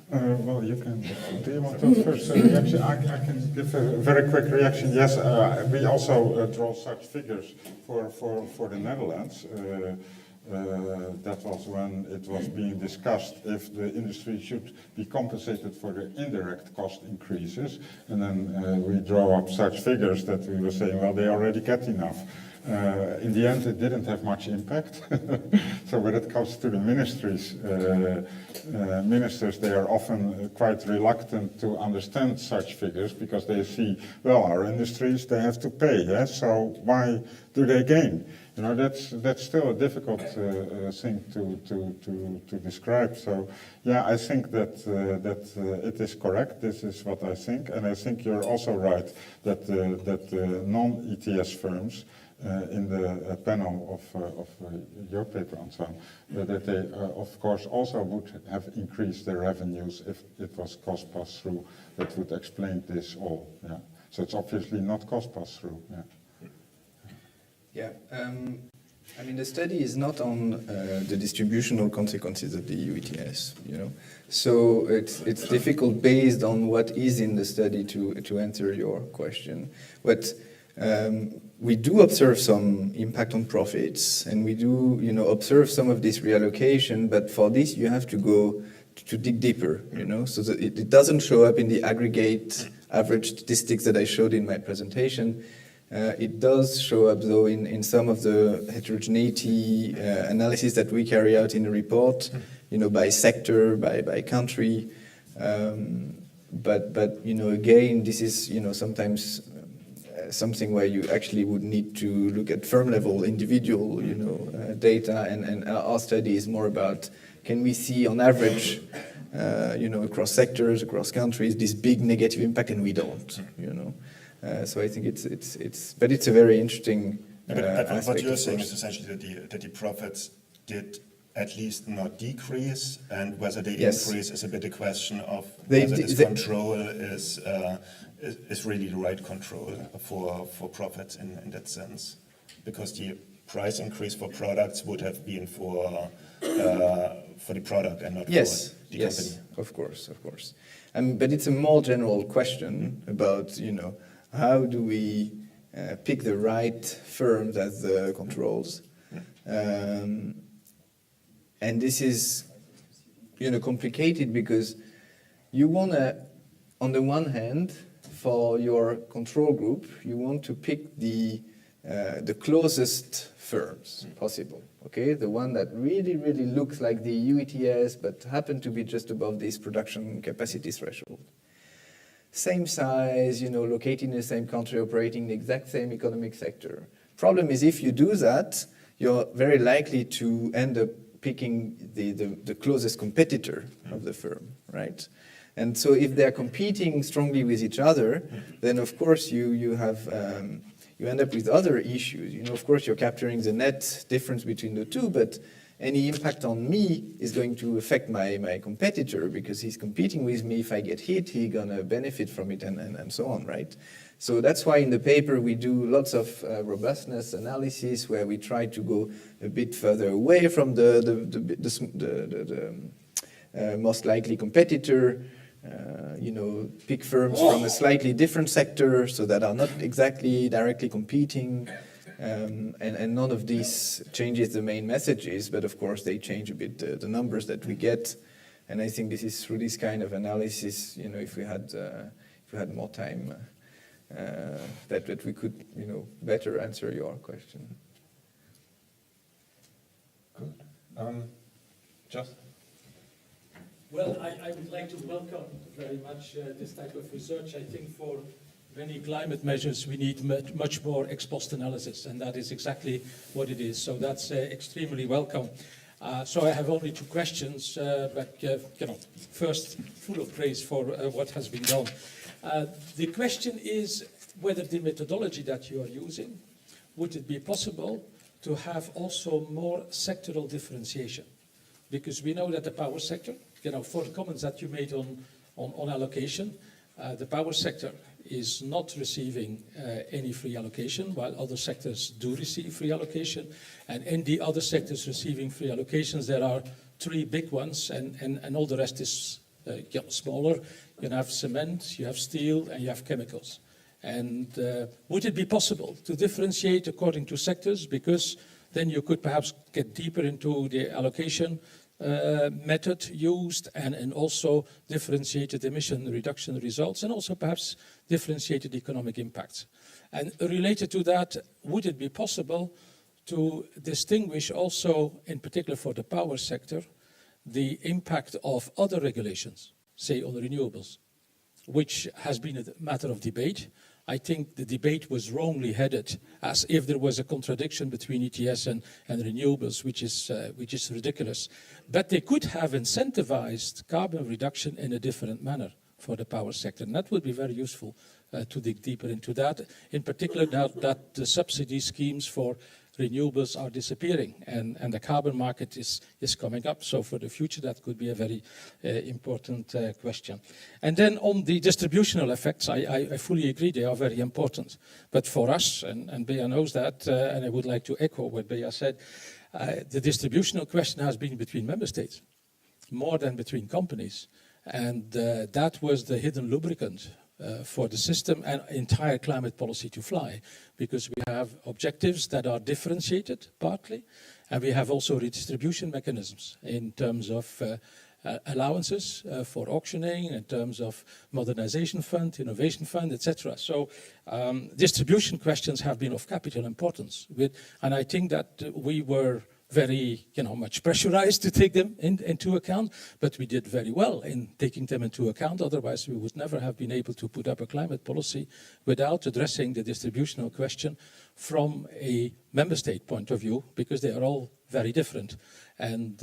S4: Well, you can. Do you want to first reaction? I can give a very quick reaction. Yes, we also draw such figures for the Netherlands. That was when it was being discussed if the industry should be compensated for the indirect cost increases. And then we draw up such figures that we were saying, well, they already get enough. In the end, it didn't have much impact. So when it comes to the ministries, ministers, they are often quite reluctant to understand such figures because they see, well, our industries, they have to pay, yes? So why do they gain? You know, that's still a difficult thing to describe. So, yeah, I think that it is correct. This is what I think, and I think you're also right that non-ETS firms in the panel of your paper, Antoine, that they, of course, also would have increased their revenues if it was cost pass-through. That would explain this all. Yeah. So it's obviously not cost pass-through. Yeah.
S2: Yeah, I mean, the study is not on the distributional consequences of the EU ETS, you know. So it's difficult based on what is in the study to answer your question. But we do observe some impact on profits, and we do, you know, observe some of this reallocation. But for this, you have to go to dig deeper, you know. So that it doesn't show up in the aggregate average statistics that I showed in my presentation. It does show up, though, in some of the heterogeneity analysis that we carry out in the report, you know, by sector, by country. But you know, again, this is, you know, sometimes something where you actually would need to look at firm level, individual, you know, data. And our study is more about, can we see on average, you know, across sectors, across countries, this big negative impact, and we don't, you know. So I think but it's a very interesting aspect.
S1: What you're saying is essentially that the profits did at least not decrease, and whether they increase is a bit a question of whether this control is really the right control for profits in that sense, because the price increase for products would have been for the product and not for the company.
S2: Yes, of course. But it's a more general question about, you know, how do we pick the right firms as the controls? And this is, you know, complicated because you want to, on the one hand, for your control group, you want to pick the closest firms possible, okay? The one that really, really looks like the EU ETS, but happen to be just above this production capacity threshold. Same size, you know, located in the same country, operating in the exact same economic sector. Problem is, if you do that, you're very likely to end up picking the closest competitor of the firm, right? And so if they're competing strongly with each other, then of course you have you end up with other issues. You know, of course you're capturing the net difference between the two, but any impact on me is going to affect my competitor because he's competing with me. If I get hit, he's gonna benefit from it, and so on, right? So that's why in the paper we do lots of robustness analysis where we try to go a bit further away from the most likely competitor. You know, pick firms from a slightly different sector so that are not exactly directly competing. And none of these changes the main messages, but of course they change a bit the numbers that we get. And I think this is through this kind of analysis, you know, if we had more time, that we could, you know, better answer your question.
S1: Good. Just.
S7: Well, I would like to welcome very much this type of research. I think for many climate measures, we need much more ex post analysis, and that is exactly what it is. So that's extremely welcome. So I have only 2 questions, but you know, first, full of praise for what has been done. The question is whether the methodology that you are using, would it be possible to have also more sectoral differentiation? Because we know that the power sector, you know, for the comments that you made on allocation, the power sector is not receiving any free allocation, while other sectors do receive free allocation. And in the other sectors receiving free allocations, there are 3 big ones, and all the rest is smaller. You have cement, you have steel, and you have chemicals. And would it be possible to differentiate according to sectors? Because then you could perhaps get deeper into the allocation method used and also differentiated emission reduction results and also perhaps differentiated economic impacts. And related to that, would it be possible to distinguish also, in particular for the power sector, the impact of other regulations, say on renewables, which has been a matter of debate. I think the debate was wrongly headed as if there was a contradiction between ETS and renewables, which is ridiculous. But they could have incentivized carbon reduction in a different manner for the power sector. And that would be very useful to dig deeper into that, in particular now that the subsidy schemes for renewables are disappearing and the carbon market is coming up. So for the future, that could be a very important question. And then on the distributional effects, I fully agree they are very important. But for us, and Bea knows that, and I would like to echo what Bea said, the distributional question has been between member states, more than between companies. And that was the hidden lubricant for the system and entire climate policy to fly, because we have objectives that are differentiated partly, and we have also redistribution mechanisms in terms of allowances for auctioning, in terms of modernization fund, innovation fund, etc. So distribution questions have been of capital importance, and I think that we were very, much pressurized to take them into account, but we did very well in taking them into account. Otherwise, we would never have been able to put up a climate policy without addressing the distributional question from a member state point of view, because they are all very different. And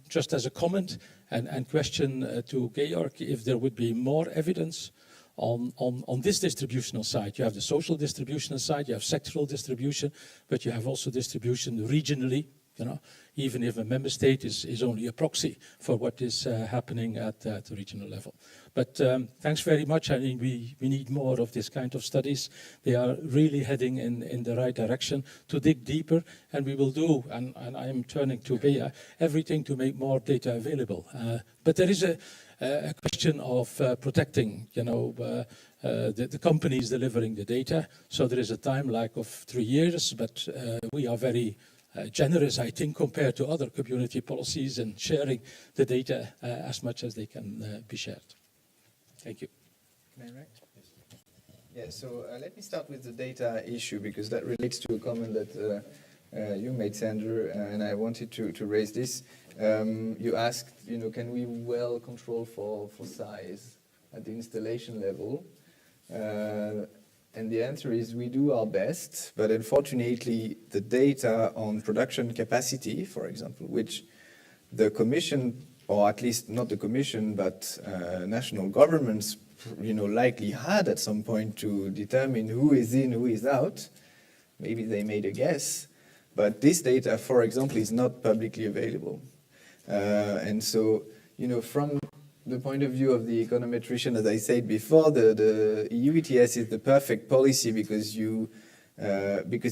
S7: just as a comment and question to Georg, if there would be more evidence on this distributional side. You have the social distributional side, you have sectoral distribution, but you have also distribution regionally. Even if a member state is only a proxy for what is happening at the regional level. But thanks very much. I mean, we need more of this kind of studies. They are really heading in the right direction to dig deeper, and we will do, and I am turning to Bea, everything to make more data available. But there is a question of protecting, the companies delivering the data. So there is a time lag of 3 years, but we are very generous, I think, compared to other community policies and sharing the data as much as they can be shared. Thank you.
S2: Can I write? Yeah, so let me start with the data issue, because that relates to a comment that you made, Sander, and I wanted to raise this. You asked, can we well control for size at the installation level? And the answer is we do our best, but unfortunately the data on production capacity, for example, which the Commission, or at least not the Commission, but national governments, likely had at some point to determine who is in, who is out. Maybe they made a guess, but this data, for example, is not publicly available. And so, from the point of view of the econometrician, as I said before, the EU ETS is the perfect policy because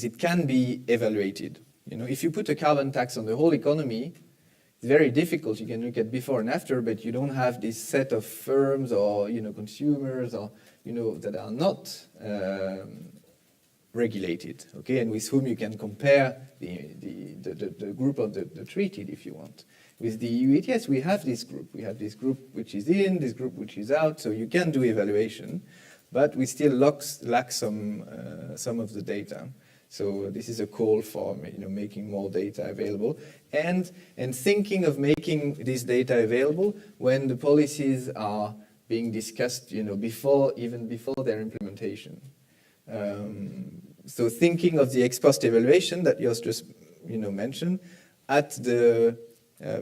S2: it can be evaluated. If you put a carbon tax on the whole economy, it's very difficult. You can look at before and after, but you don't have this set of firms or consumers or that are not regulated, okay, and with whom you can compare the group of the treated, if you want. With the EU ETS, we have this group. We have this group which is in, this group which is out, so you can do evaluation, but we still lack some of the data. So this is a call for making more data available and thinking of making this data available when the policies are being discussed, before their implementation. So thinking of the ex post evaluation that Jos just mentioned at the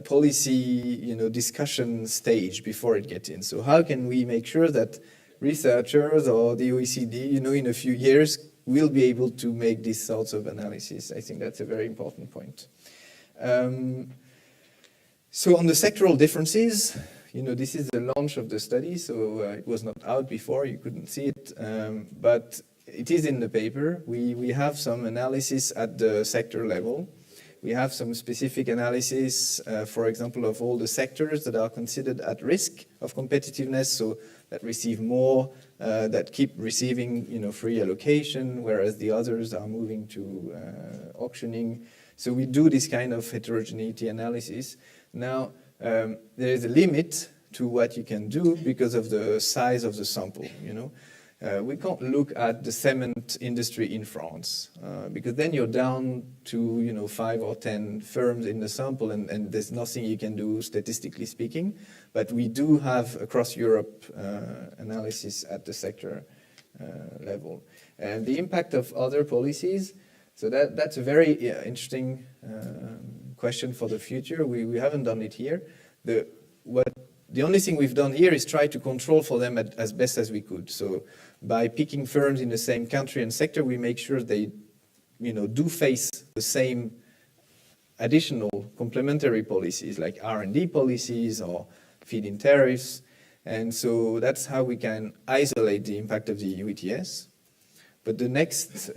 S2: policy discussion stage before it gets in. So how can we make sure that researchers or the OECD in a few years will be able to make these sorts of analysis? I think that's a very important point. So on the sectoral differences, this is the launch of the study, so it was not out before, you couldn't see it, but it is in the paper. We have some analysis at the sector level. We have some specific analysis, for example, of all the sectors that are considered at risk of competitiveness, so that receive more, that keep receiving free allocation, whereas the others are moving to auctioning. So we do this kind of heterogeneity analysis. Now, there is a limit to what you can do because of the size of the sample. We can't look at the cement industry in France because then you're down to 5 or 10 firms in the sample, and there's nothing you can do statistically speaking. But we do have across Europe analysis at the sector level, and the impact of other policies. So that's a very interesting question for the future. We haven't done it here. The only thing we've done here is try to control for them as best as we could. So by picking firms in the same country and sector, we make sure they do face the same additional complementary policies like R&D policies or feed-in tariffs. And so that's how we can isolate the impact of the EU ETS. But the next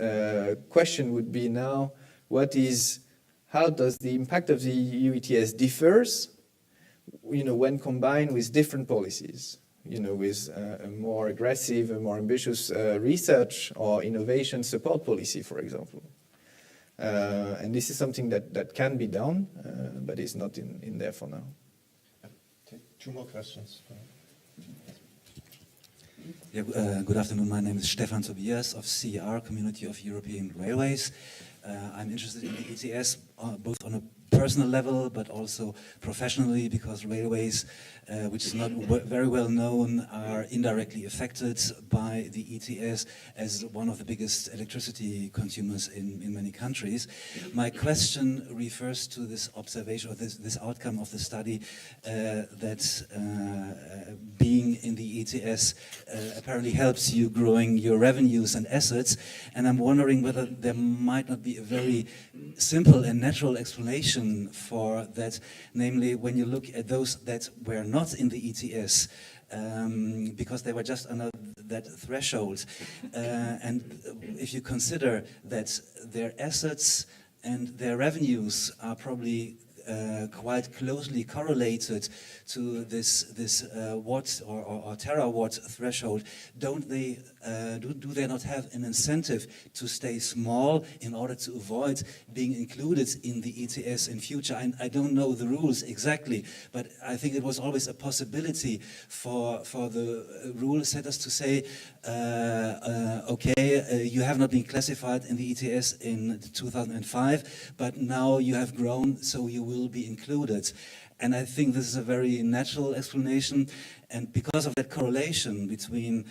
S2: question would be now, how does the impact of the EU ETS differs when combined with different policies, with a more aggressive, a more ambitious research or innovation support policy, for example. And this is something that can be done, but is not in there for now.
S1: Take 2 more questions.
S8: Yeah, good afternoon. My name is Stefan Tobias of CER, Community of European Railways. I'm interested in the ETS both on a personal level but also professionally, because railways, which is not very well known, are indirectly affected by the ETS as one of the biggest electricity consumers in many countries. My question refers to this observation, or this outcome of the study, that being in the ETS apparently helps you growing your revenues and assets, and I'm wondering whether there might not be a very simple and natural explanation for that, namely when you look at those that were not in the ETS, because they were just under that threshold. And if you consider that their assets and their revenues are probably quite closely correlated to this watt or terawatt threshold, don't they do they not have an incentive to stay small in order to avoid being included in the ETS in future? I don't know the rules exactly, but I think it was always a possibility for the rule setters to say, okay, you have not been classified in the ETS in 2005, but now you have grown, so you will be included. And I think this is a very natural explanation. And because of that correlation between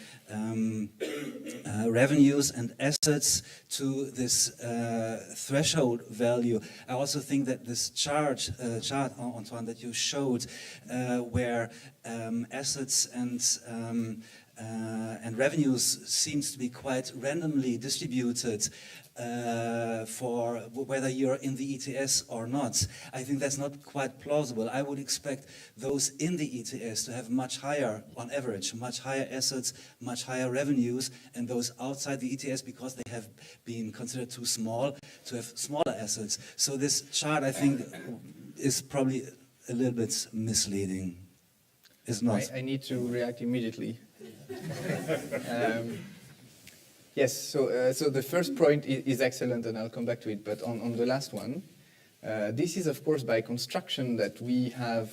S8: revenues and assets to this threshold value, I also think that this chart, Antoine, that you showed, where assets and revenues seems to be quite randomly distributed for whether you're in the ETS or not. I think that's not quite plausible. I would expect those in the ETS to have much higher, on average, much higher assets, much higher revenues, and those outside the ETS, because they have been considered too small, to have smaller assets. So this chart, I think, is probably a little bit misleading. It's not.
S2: I need to react immediately. Yes, so the first point is excellent, and I'll come back to it. But on the last one, this is of course by construction that we have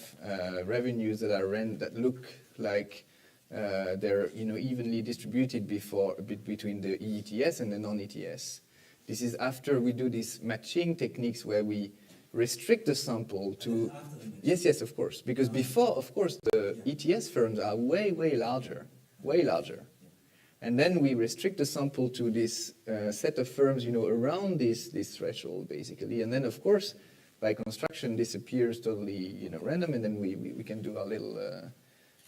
S2: revenues that look like they're evenly distributed between the ETS and the non-ETS. This is after we do these matching techniques where we restrict the sample to yes, of course, because before, of course, the ETS firms are way larger. And then we restrict the sample to this set of firms, around this threshold, basically. And then, of course, by construction, this appears totally, random, and then we can do our little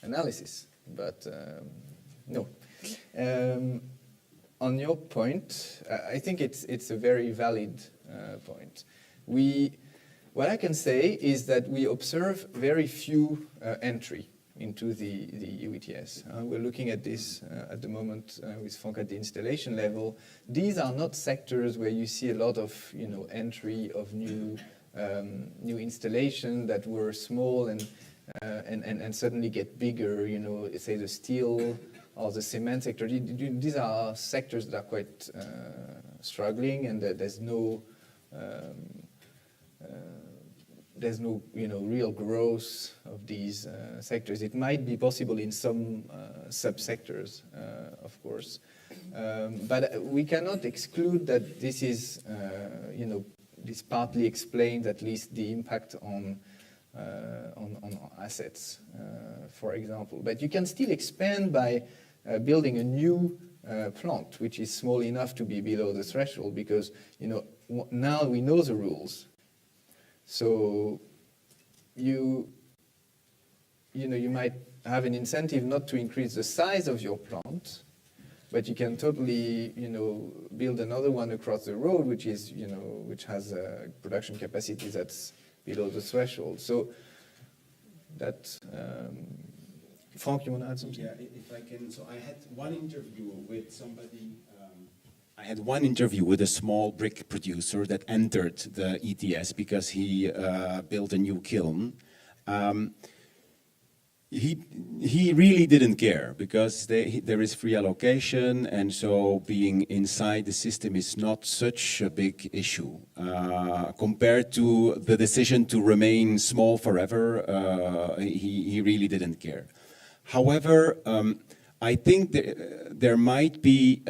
S2: analysis. But no. On your point, I think it's a very valid point. What I can say is that we observe very few entry into the EU ETS. We're looking at this at the moment with Frank at the installation level. These are not sectors where you see a lot of entry of new new installations that were small and suddenly get bigger, you know, say the steel or the cement sector. These are sectors that are quite struggling, and there's no real growth of these sectors. It might be possible in some subsectors, of course, but we cannot exclude that this is, this partly explains at least the impact on assets, for example. But you can still expand by building a new plant, which is small enough to be below the threshold, because now we know the rules. So you might have an incentive not to increase the size of your plant, but you can totally build another one across the road, which has a production capacity that's below the threshold. So that Frank, you want to add something?
S5: Yeah, if I can. So I had one interview with somebody. I had one interview with a small brick producer that entered the ETS because he built a new kiln. He really didn't care because there is free allocation, and so being inside the system is not such a big issue compared to the decision to remain small forever. He really didn't care. However, I think there might be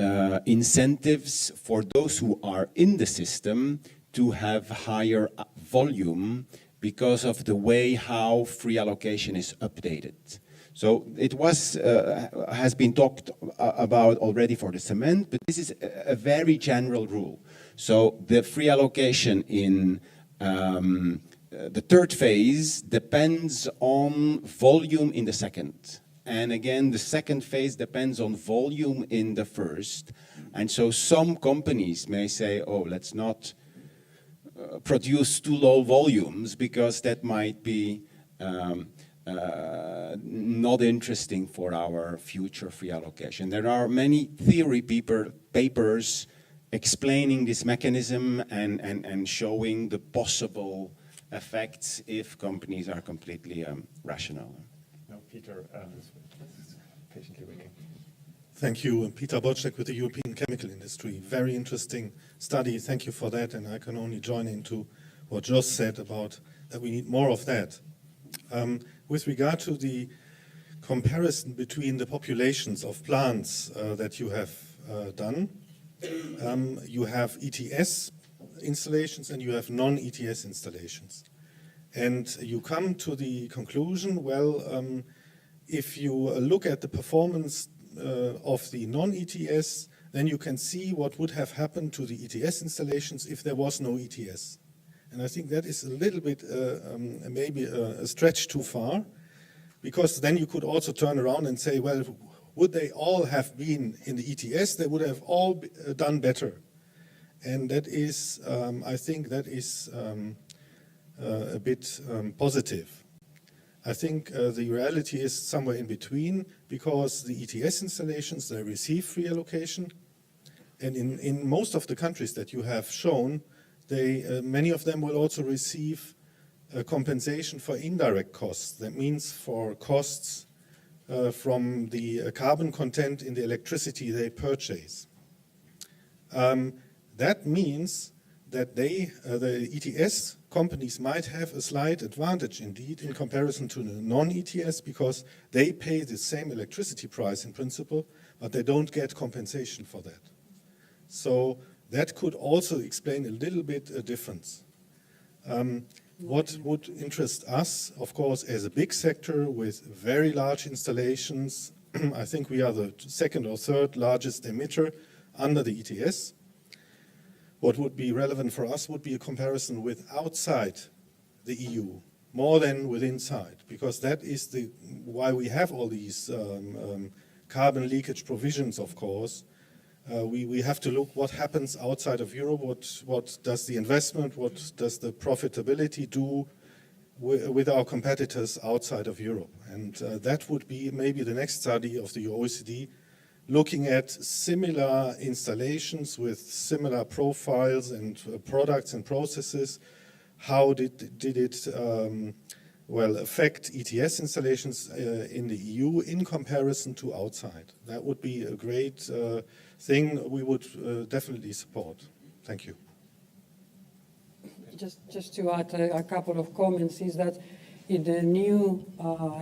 S5: incentives for those who are in the system to have higher volume because of the way how free allocation is updated. So it has been talked about already for the cement, but this is a very general rule. So the free allocation in the third phase depends on volume in the second. And again, the second phase depends on volume in the first. And so some companies may say, oh, let's not produce too low volumes because that might be not interesting for our future free allocation. There are many theory papers explaining this mechanism and showing the possible effects if companies are completely rational.
S1: No, Peter, patiently waiting.
S9: Thank you. Peter Boczek with the European Chemical Industry. Very interesting study. Thank you for that. And I can only join into what Jos said about that we need more of that. With regard to the comparison between the populations of plants that you have done, you have ETS installations and you have non-ETS installations. And you come to the conclusion, well, if you look at the performance of the non-ETS, then you can see what would have happened to the ETS installations if there was no ETS. And I think that is a little bit maybe a stretch too far, because then you could also turn around and say, well, would they all have been in the ETS? They would have all done better. And that is, I think that is a bit positive. I think the reality is somewhere in between, because the ETS installations, they receive free allocation. And in most of the countries that you have shown, many of them will also receive a compensation for indirect costs. That means for costs from the carbon content in the electricity they purchase. That means that the ETS companies might have a slight advantage indeed in comparison to the non-ETS, because they pay the same electricity price in principle, but they don't get compensation for that. So that could also explain a little bit a difference. What would interest us, of course, as a big sector with very large installations, I think we are the second or third largest emitter under the ETS. What would be relevant for us would be a comparison with outside the EU, more than with inside, because that is why we have all these carbon leakage provisions, of course. We have to look what happens outside of Europe, what does the investment, what does the profitability do with our competitors outside of Europe. And that would be maybe the next study of the OECD, looking at similar installations with similar profiles and products and processes. how did it affect ETS installations in the EU in comparison to outside? That would be a great thing we would definitely support. Thank you.
S6: Just to add a couple of comments is that in the new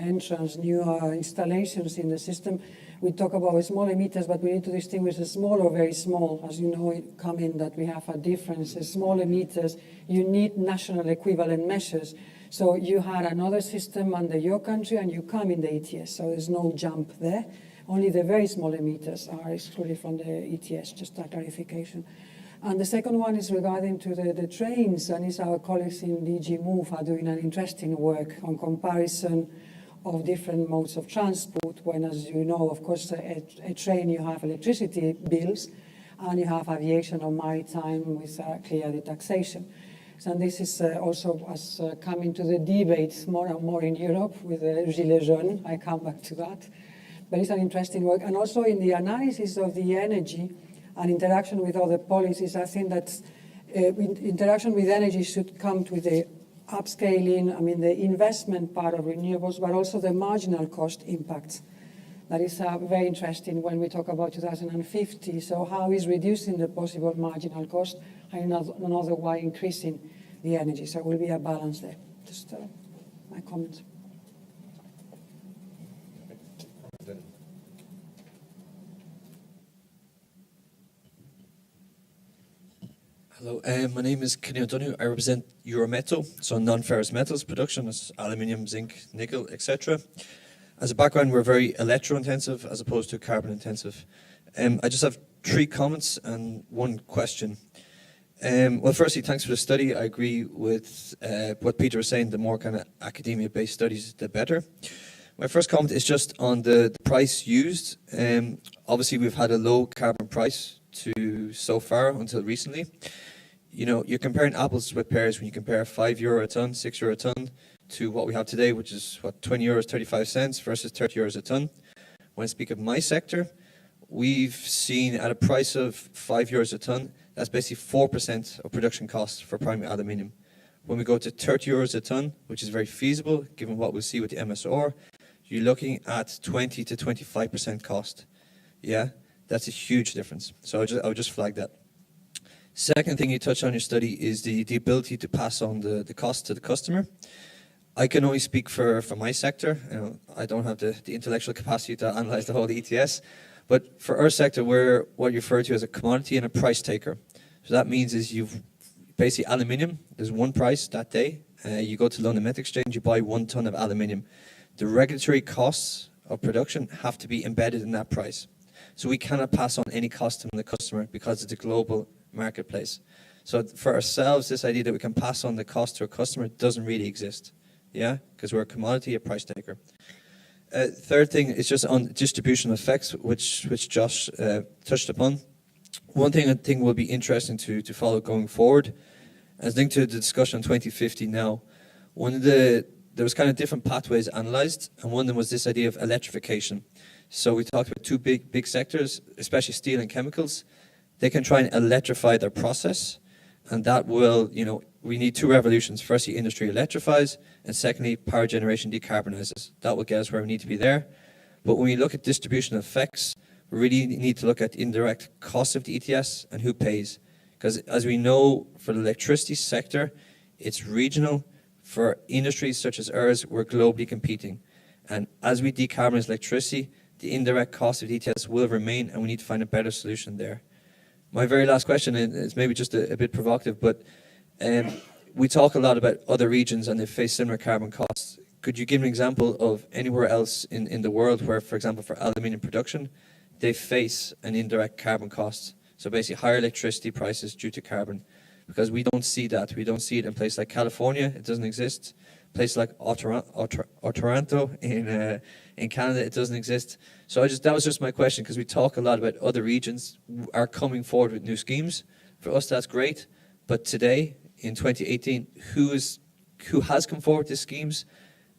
S6: entrants, new installations in the system, we talk about small emitters, but we need to distinguish the small or very small. As you know, it come in that we have a difference. Small emitters, you need national equivalent measures. So you had another system under your country and you come in the ETS, so there's no jump there. Only the very small emitters are excluded from the ETS, just a clarification. And the second one is regarding to the trains, and it's our colleagues in DG Move are doing an interesting work on comparison of different modes of transport, when, as you know, of course, a train, you have electricity bills, and you have aviation or maritime with clear taxation. So this is also as coming to the debate more and more in Europe with the Gilets jaunes. I come back to that. But it's an interesting work. And also in the analysis of the energy and interaction with other policies, I think that interaction with energy should come with the upscaling, the investment part of renewables, but also the marginal cost impacts. That is very interesting when we talk about 2050. So how is reducing the possible marginal cost and another way increasing the energy? So it will be a balance there. Just my comments.
S10: Hello, my name is Kenny O'Donoghue. I represent Eurometal, so non-ferrous metals production, as aluminium, zinc, nickel, etc. As a background, we're very electro-intensive as opposed to carbon-intensive. I just have 3 comments and 1 question. Well, firstly, thanks for the study. I agree with what Peter was saying. The more kind of academia-based studies, the better. My first comment is just on the price used. Obviously, we've had a low carbon price to so far until recently. You know, you're comparing apples with pears when you compare €5 a ton, €6 a ton to what we have today, which is what, €20, 35 cents versus €30 a ton. When I speak of my sector, we've seen at a price of €5 a ton, that's basically 4% of production costs for primary aluminium. When we go to €30 a ton, which is very feasible given what we'll see with the MSR, you're looking at 20 to 25% cost. Yeah, that's a huge difference. So I would just flag that. Second thing you touched on in your study is the ability to pass on the cost to the customer. I can only speak for my sector. You know, I don't have the intellectual capacity to analyze the whole ETS. But for our sector, we're what you refer to as a commodity and a price taker. So that means is you've basically aluminium, there's one price that day. You go to London Metal Exchange, you buy 1 ton of aluminium. The regulatory costs of production have to be embedded in that price. So we cannot pass on any cost to the customer because it's a global marketplace. So for ourselves, this idea that we can pass on the cost to a customer doesn't really exist. Yeah, because we're a commodity, a price taker. Third thing is just on distributional effects, which Josh touched upon. One thing I think will be interesting to follow going forward, as linked to the discussion on 2050 now, there was kind of different pathways analysed, and one of them was this idea of electrification. So we talked about 2 big sectors, especially steel and chemicals. They can try and electrify their process, and that will, you know, we need 2 revolutions. Firstly, industry electrifies, and secondly, power generation decarbonizes. That will get us where we need to be there. But when we look at distribution effects, we really need to look at indirect costs of the ETS and who pays. Because as we know, for the electricity sector, it's regional. For industries such as ours, we're globally competing. And as we decarbonize electricity, the indirect cost of ETS will remain, and we need to find a better solution there. My very last question is maybe just a bit provocative, but we talk a lot about other regions and they face similar carbon costs. Could you give an example of anywhere else in the world where, for example, for aluminium production, they face an indirect carbon cost? So basically higher electricity prices due to carbon. Because we don't see that. We don't see it in places like California. It doesn't exist. Places like Toronto in Canada, it doesn't exist. So that was just my question, because we talk a lot about other regions are coming forward with new schemes. For us, that's great. But today, in 2018, who has come forward with these schemes,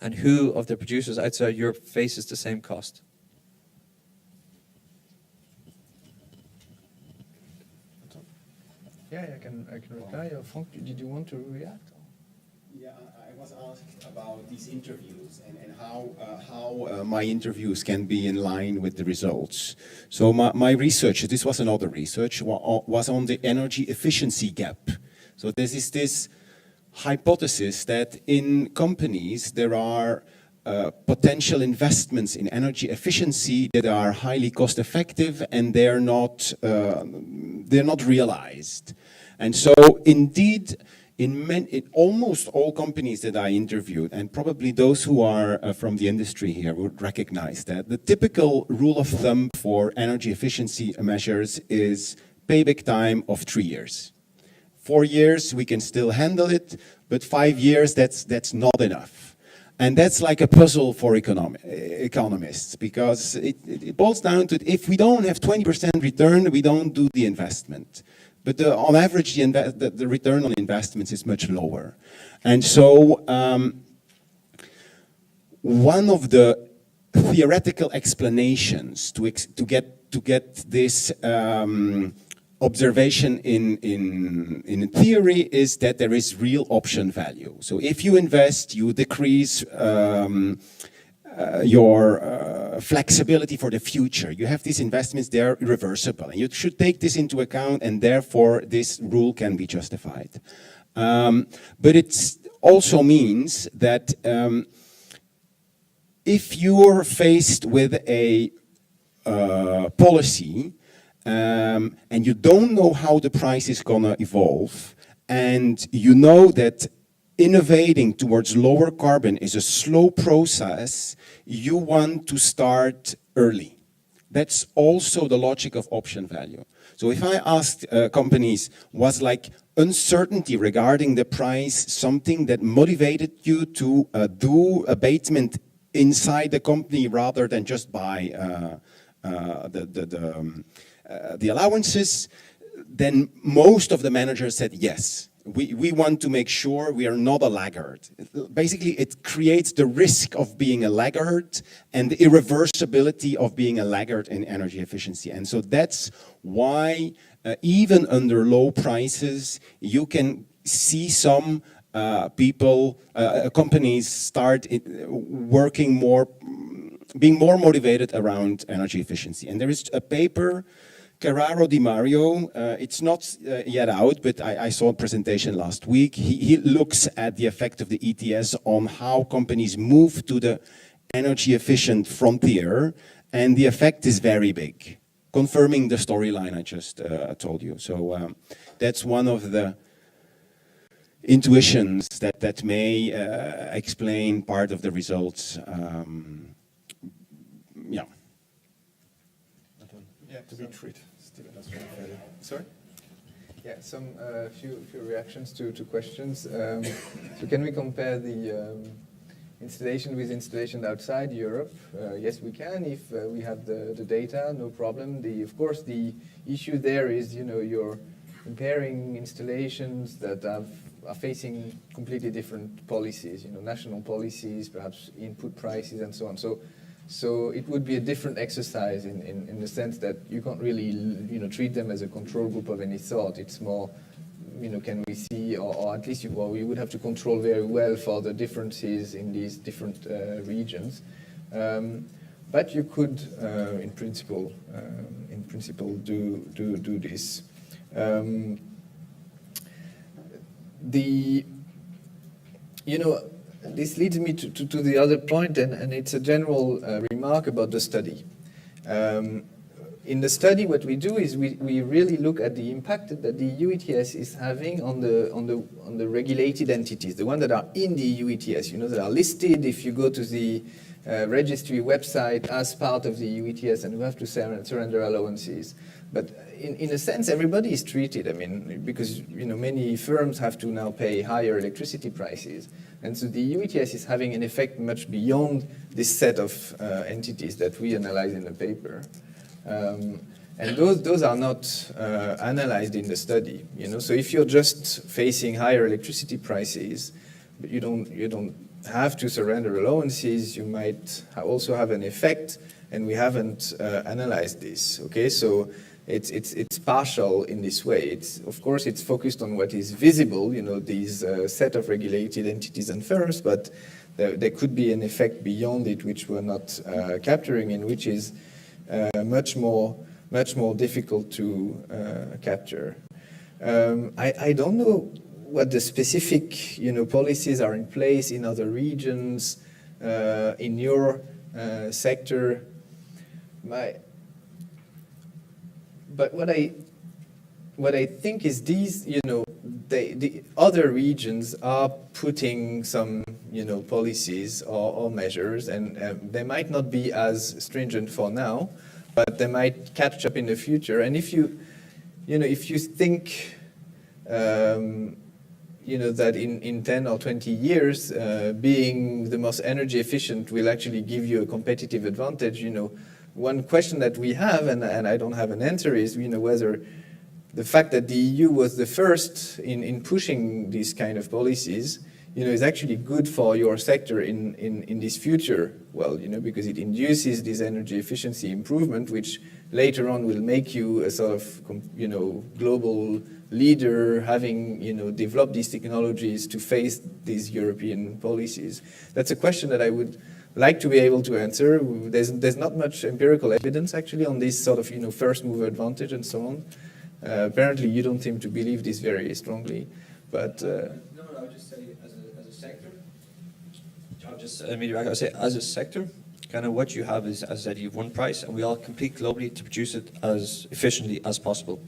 S10: and who of the producers outside Europe faces the same cost?
S2: Yeah, I can reply. Frank, did you want to react?
S5: Yeah, I was asked about these interviews and how my interviews can be in line with the results. So my research, this was another research, was on the energy efficiency gap. So this is this hypothesis that in companies there are potential investments in energy efficiency that are highly cost effective and they're not realized. And so indeed, in almost all companies that I interviewed, and probably those who are from the industry here would recognize that the typical rule of thumb for energy efficiency measures is payback time of 3 years. 4 years, we can still handle it, but 5 years, that's not enough. And that's like a puzzle for economists, because it boils down to, if we don't have 20% return, we don't do the investment. But on average, the return on investments is much lower. And so one of the theoretical explanations to get this observation in theory is that there is real option value. So if you invest, you decrease your flexibility for the future. You have these investments, they're irreversible, and you should take this into account, and therefore this rule can be justified. But it also means that if you're faced with a policy and you don't know how the price is gonna evolve, and you know that innovating towards lower carbon is a slow process, you want to start early. That's also the logic of option value. So if I asked companies, was like uncertainty regarding the price something that motivated you to do abatement inside the company rather than just buy the allowances, then most of the managers said yes. We want to make sure we are not a laggard. Basically, it creates the risk of being a laggard and the irreversibility of being a laggard in energy efficiency. And so that's why even under low prices, you can see some companies start working more, being more motivated around energy efficiency. And there is a paper, Carraro Di Mario, it's not yet out, but I saw a presentation last week. He looks at the effect of the ETS on how companies move to the energy efficient frontier, and the effect is very big, confirming the storyline I just told you. So that's one of the intuitions that may explain part of the results. Yeah.
S2: Yeah, to be treated. Sorry? Yeah, some few reactions to questions. So can we compare the installation with installation outside Europe? Yes, we can if we have the data, no problem. Of course, the issue there is, you're comparing installations that are facing completely different policies, national policies, perhaps input prices and so on. So it would be a different exercise in the sense that you can't really, treat them as a control group of any sort. It's more, can we see, or at least we would have to control very well for the differences in these different regions. But you could, in principle, do this. This leads me to the other point, and it's a general remark about the study. In the study, what we do is we really look at the impact that the EU ETS is having on the regulated entities, the ones that are in the EU ETS, that are listed if you go to the registry website as part of the EU ETS, and who have to surrender allowances. But in a sense, everybody is treated. I mean, because many firms have to now pay higher electricity prices, and so the EU ETS is having an effect much beyond this set of entities that we analyze in the paper. And those are not analyzed in the study. So if you're just facing higher electricity prices, but you don't have to surrender allowances, you might also have an effect, and we haven't analyzed this. Okay, so it's partial in this way. It's, of course, it's focused on what is visible, you know, these set of regulated entities and firms, but there could be an effect beyond it which we're not capturing, and which is much more difficult to capture. I don't know what the specific, you know, policies are in place in other regions, in your sector. But what I think is these, you know, the other regions are putting some, you know, policies or measures, and they might not be as stringent for now, but they might catch up in the future. And if you think, you know, that in 10 or 20 years, being the most energy efficient will actually give you a competitive advantage, you know, one question that we have, and I don't have an answer, is, you know, whether the fact that the EU was the first in pushing these kind of policies, you know, is actually good for your sector in this future. Well, you know, because it induces this energy efficiency improvement, which later on will make you a sort of, you know, global leader, having, you know, developed these technologies to face these European policies. That's a question that I would like to be able to answer. There's not much empirical evidence actually on this sort of, you know, first mover advantage and so on. Apparently you don't seem to believe this very strongly, but
S10: No, I would just say as a sector, I would say as a sector, kind of what you have is, as I said, you have one price, and we all compete globally to produce it as efficiently as possible.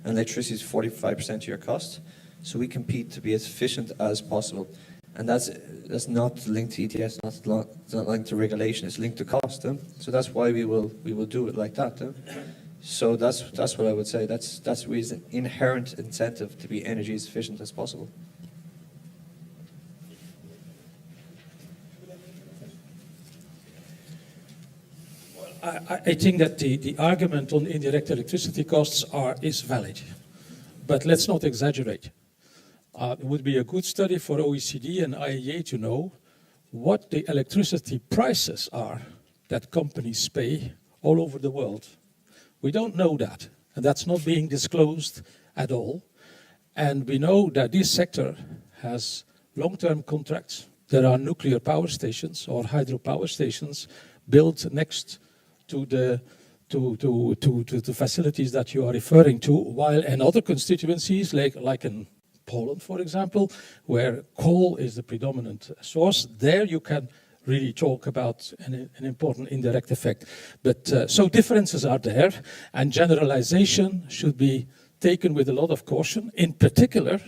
S10: And electricity is 45% of your cost, so we compete to be as efficient as possible. And that's not linked to ETS, it's not linked to regulation, it's linked to cost. So that's why we will do it like that. So that's what I would say. That's reason inherent incentive to be energy as efficient as possible.
S7: I think that the argument on indirect electricity costs is valid, but let's not exaggerate. It would be a good study for OECD and IEA to know what the electricity prices are that companies pay all over the world. We don't know that, and that's not being disclosed at all. And we know that this sector has long-term contracts. There are nuclear power stations or hydropower stations built next to the facilities that you are referring to, while in other constituencies, like in Poland, for example, where coal is the predominant source, there you can really talk about an important indirect effect. But so differences are there, and generalization should be taken with a lot of caution, in particular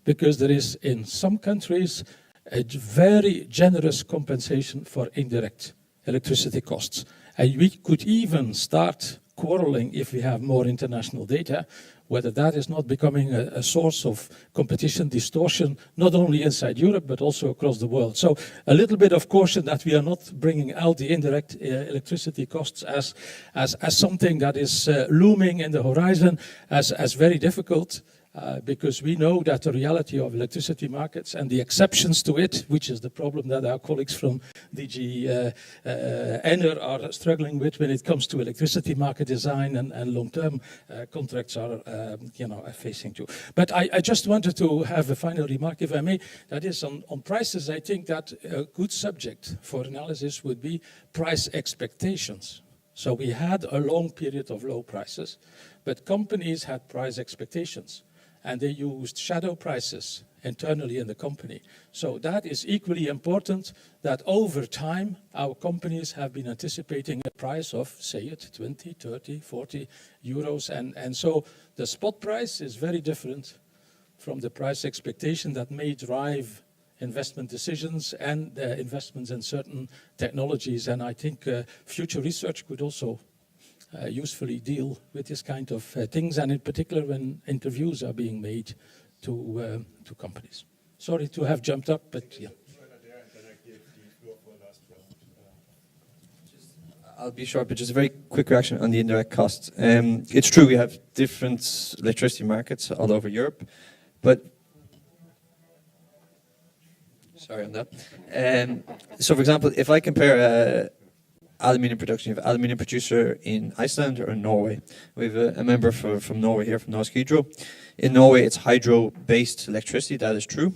S7: because there is in some countries a very generous compensation for indirect electricity costs. And we could even start quarreling, if we have more international data, whether that is not becoming a source of competition distortion, not only inside Europe, but also across the world. So a little bit of caution that we are not bringing out the indirect electricity costs as something that is looming in the horizon as very difficult. Because we know that the reality of electricity markets and the exceptions to it, which is the problem that our colleagues from DG ENER are struggling with when it comes to electricity market design and long-term contracts are facing too. But I just wanted to have a final remark, if I may. That is on prices. I think that a good subject for analysis would be price expectations. So we had a long period of low prices, but companies had price expectations. And they used shadow prices internally in the company. So that is equally important, that over time our companies have been anticipating a price of, say it, 20, 30, 40 euros. And so the spot price is very different from the price expectation that may drive investment decisions and investments in certain technologies. And I think future research could also usefully deal with this kind of things, and in particular when interviews are being made to companies. Sorry to have jumped up, but yeah.
S10: I'll be short, but just a very quick reaction on the indirect costs. It's true we have different electricity markets all over Europe, but sorry on that. So, for example, if I compare aluminium production. You have aluminium producer in Iceland or in Norway. We have a member from Norway here, from Norsk Hydro. In Norway, it's hydro-based electricity, that is true.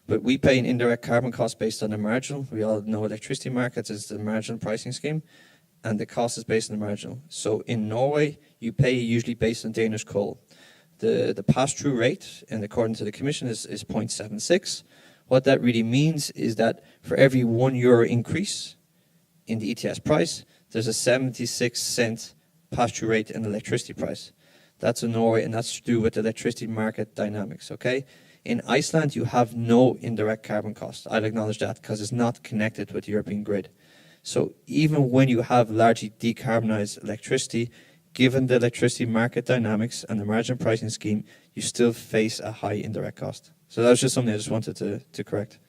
S10: But we pay an indirect carbon cost based on the marginal. We all know electricity markets is the marginal pricing scheme, and the cost is based on the marginal. So in Norway, you pay usually based on Danish coal. The pass-through rate, and according to the Commission, is 0.76. What that really means is that for every €1 increase in the ETS price, there's a 76-cent pass-through rate in the electricity price. That's in Norway, and that's to do with the electricity market dynamics, okay? In Iceland, you have no indirect carbon cost. I'll acknowledge that because it's not connected with the European grid. So even when you have largely decarbonized electricity, given the electricity market dynamics and the margin pricing scheme, you still face a high indirect cost. So that was just something I just wanted to correct.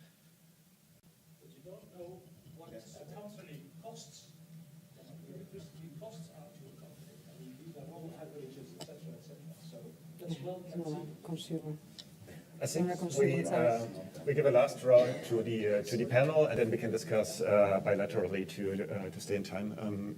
S7: But you don't know what a company costs, the electricity costs are to a company. I mean, these are all averages, etc., etc. So that's well kept secret.
S6: Consumer.
S1: I think we give a last round to the panel, and then we can discuss bilaterally to stay in time.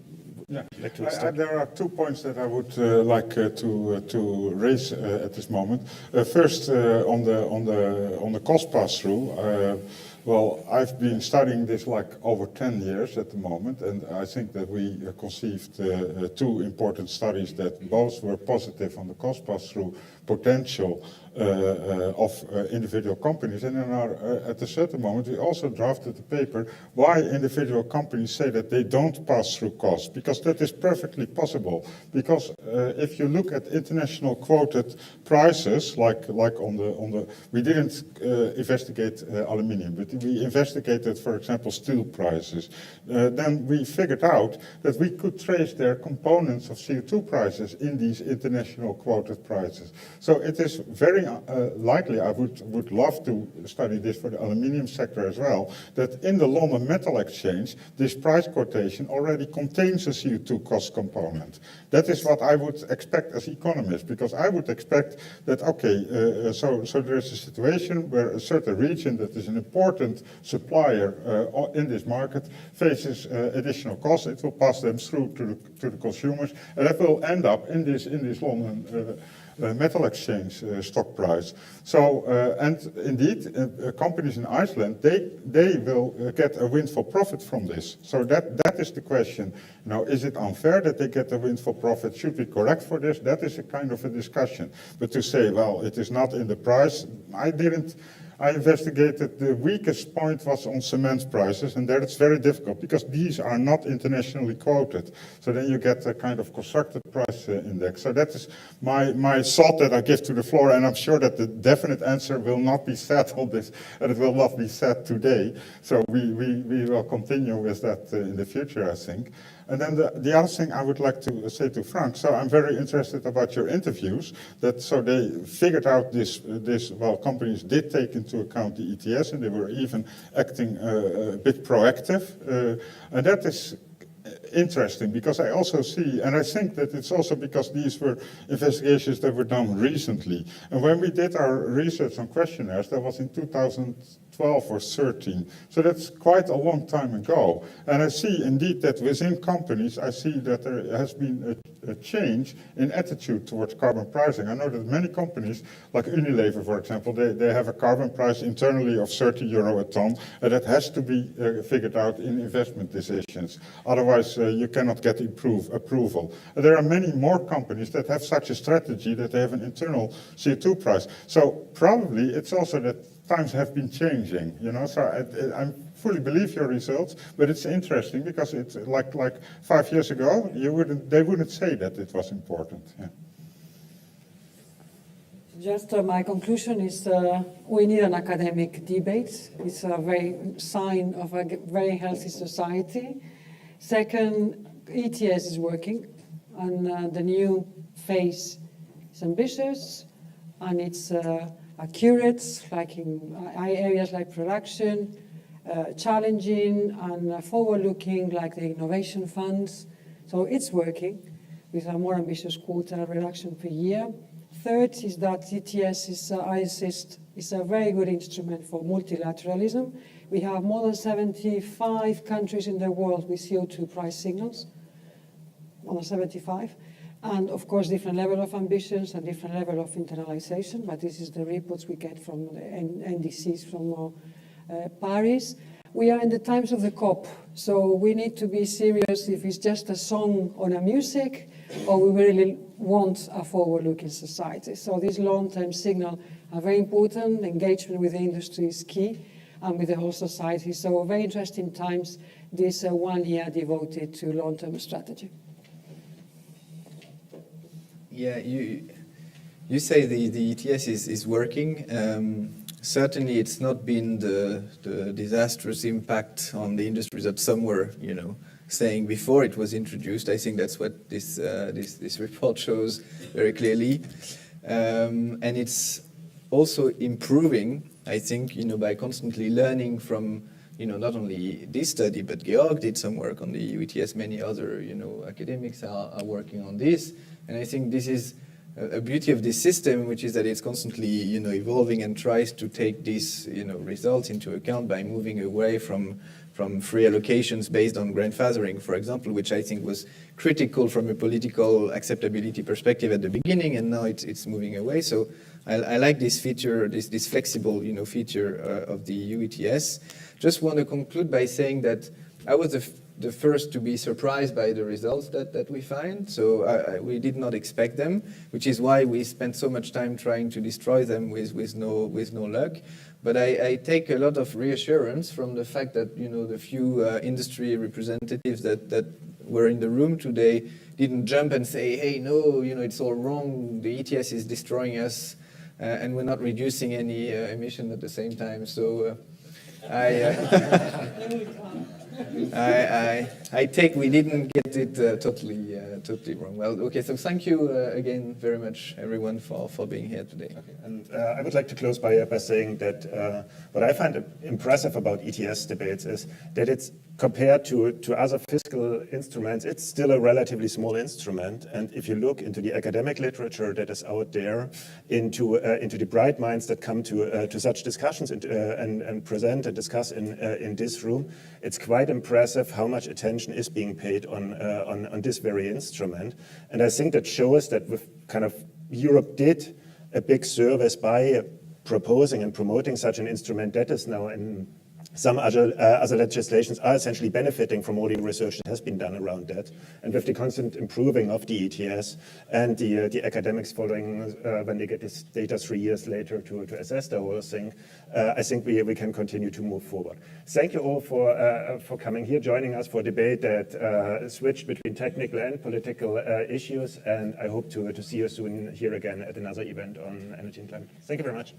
S4: There are 2 points that I would like to raise at this moment. First, on the cost pass-through. Well, I've been studying this like over 10 years at the moment, and I think that we conceived 2 important studies that both were positive on the cost pass-through potential of individual companies. And then at a certain moment, we also drafted a paper why individual companies say that they don't pass through costs, because that is perfectly possible. Because if you look at international quoted prices, like on the we didn't investigate aluminium, but we investigated, for example, steel prices. Then we figured out that we could trace their components of CO2 prices in these international quoted prices. So it is very likely, I would love to study this for the aluminium sector as well, that in the London Metal Exchange, this price quotation already contains a CO2 cost component. That is what I would expect as economist, because I would expect that, okay, so there is a situation where a certain region that is an important supplier in this market faces additional costs. It will pass them through to the consumers, and that will end up in this London Metal Exchange stock price. So, and indeed, companies in Iceland, they will get a windfall profit from this. So that is the question. You know, is it unfair that they get a windfall profit? Should we correct for this? That is a kind of a discussion. But to say, well, it is not in the price, I investigated the weakest point was on cement prices, and there it's very difficult because these are not internationally quoted. So then you get a kind of constructed price index. So that is my thought that I give to the floor, and I'm sure that the definite answer will not be said on this, and it will not be said today. So we will continue with that in the future, I think. And then the other thing I would like to say to Frank, so I'm very interested about your interviews, so they figured out this, well, companies did take into account the ETS, and they were even acting a bit proactive, and that is interesting, because I also see, and I think that it's also because these were investigations that were done recently. And when we did our research on questionnaires, that was in 2012 or 13. So that's quite a long time ago. And I see indeed that within companies, I see that there has been a change in attitude towards carbon pricing. I know that many companies, like Unilever, for example, they have a carbon price internally of €30 a ton, and that has to be figured out in investment decisions. Otherwise, you cannot get approval. There are many more companies that have such a strategy that they have an internal CO2 price. So probably it's also that times have been changing, you know. So I fully believe your results, but it's interesting because it's like 5 years ago, they wouldn't say that it was important. Yeah.
S6: Just my conclusion is we need an academic debate. It's a very sign of a very healthy society. Second, ETS is working, and the new phase is ambitious, and it's accurate, like in areas like production, challenging and forward-looking, like the innovation funds. So it's working with a more ambitious quota reduction per year. Third is that ETS is, I insist, It's a very good instrument for multilateralism. We have more than 75 countries in the world with CO2 price signals, more than 75. And of course, different level of ambitions and different level of internalization, but this is the reports we get from the NDCs from Paris. We are in the times of the COP, so we need to be serious if it's just a song on a music or we really want a forward-looking society. So these long-term signals are very important. Engagement with the industry is key and with the whole society. So very interesting times, this 1 year devoted to long-term strategy.
S2: Yeah, you say the ETS is working. Certainly, it's not been the disastrous impact on the industry that some were, saying before it was introduced. I think that's what this report shows very clearly, and it's also improving. I think by constantly learning from not only this study, but Georg did some work on the EU ETS. Many other academics are working on this, and I think this is a beauty of this system, which is that it's constantly evolving and tries to take these results into account by moving away from free allocations based on grandfathering, for example, which I think was critical from a political acceptability perspective at the beginning, and now it's moving away. So I like this feature, this flexible feature of the EU ETS. Just want to conclude by saying that I was the first to be surprised by the results that we find. So we did not expect them, which is why we spent so much time trying to destroy them with no luck. But I take a lot of reassurance from the fact that the few industry representatives that were in the room today didn't jump and say, hey, no, it's all wrong, the ETS is destroying us, and we're not reducing any emission at the same time. So I take we didn't get it totally wrong. Well, okay, so thank you again very much, everyone, for being here today.
S1: Okay. And I would like to close by saying that what I find impressive about ETS debates is that it's compared to other fiscal instruments, it's still a relatively small instrument. And if you look into the academic literature that is out there, into the bright minds that come to such discussions and present and discuss in this room, it's quite impressive how much attention is being paid on this very instrument. And I think that shows that Europe did a big service by proposing and promoting such an instrument that is now in some other legislations are essentially benefiting from all the research that has been done around that. And with the constant improving of the ETS and the academics following when they get this data 3 years later to assess the whole thing, I think we can continue to move forward. Thank you all for coming here, joining us for a debate that switched between technical and political issues. And I hope to see you soon here again at another event on energy and climate. Thank you very much.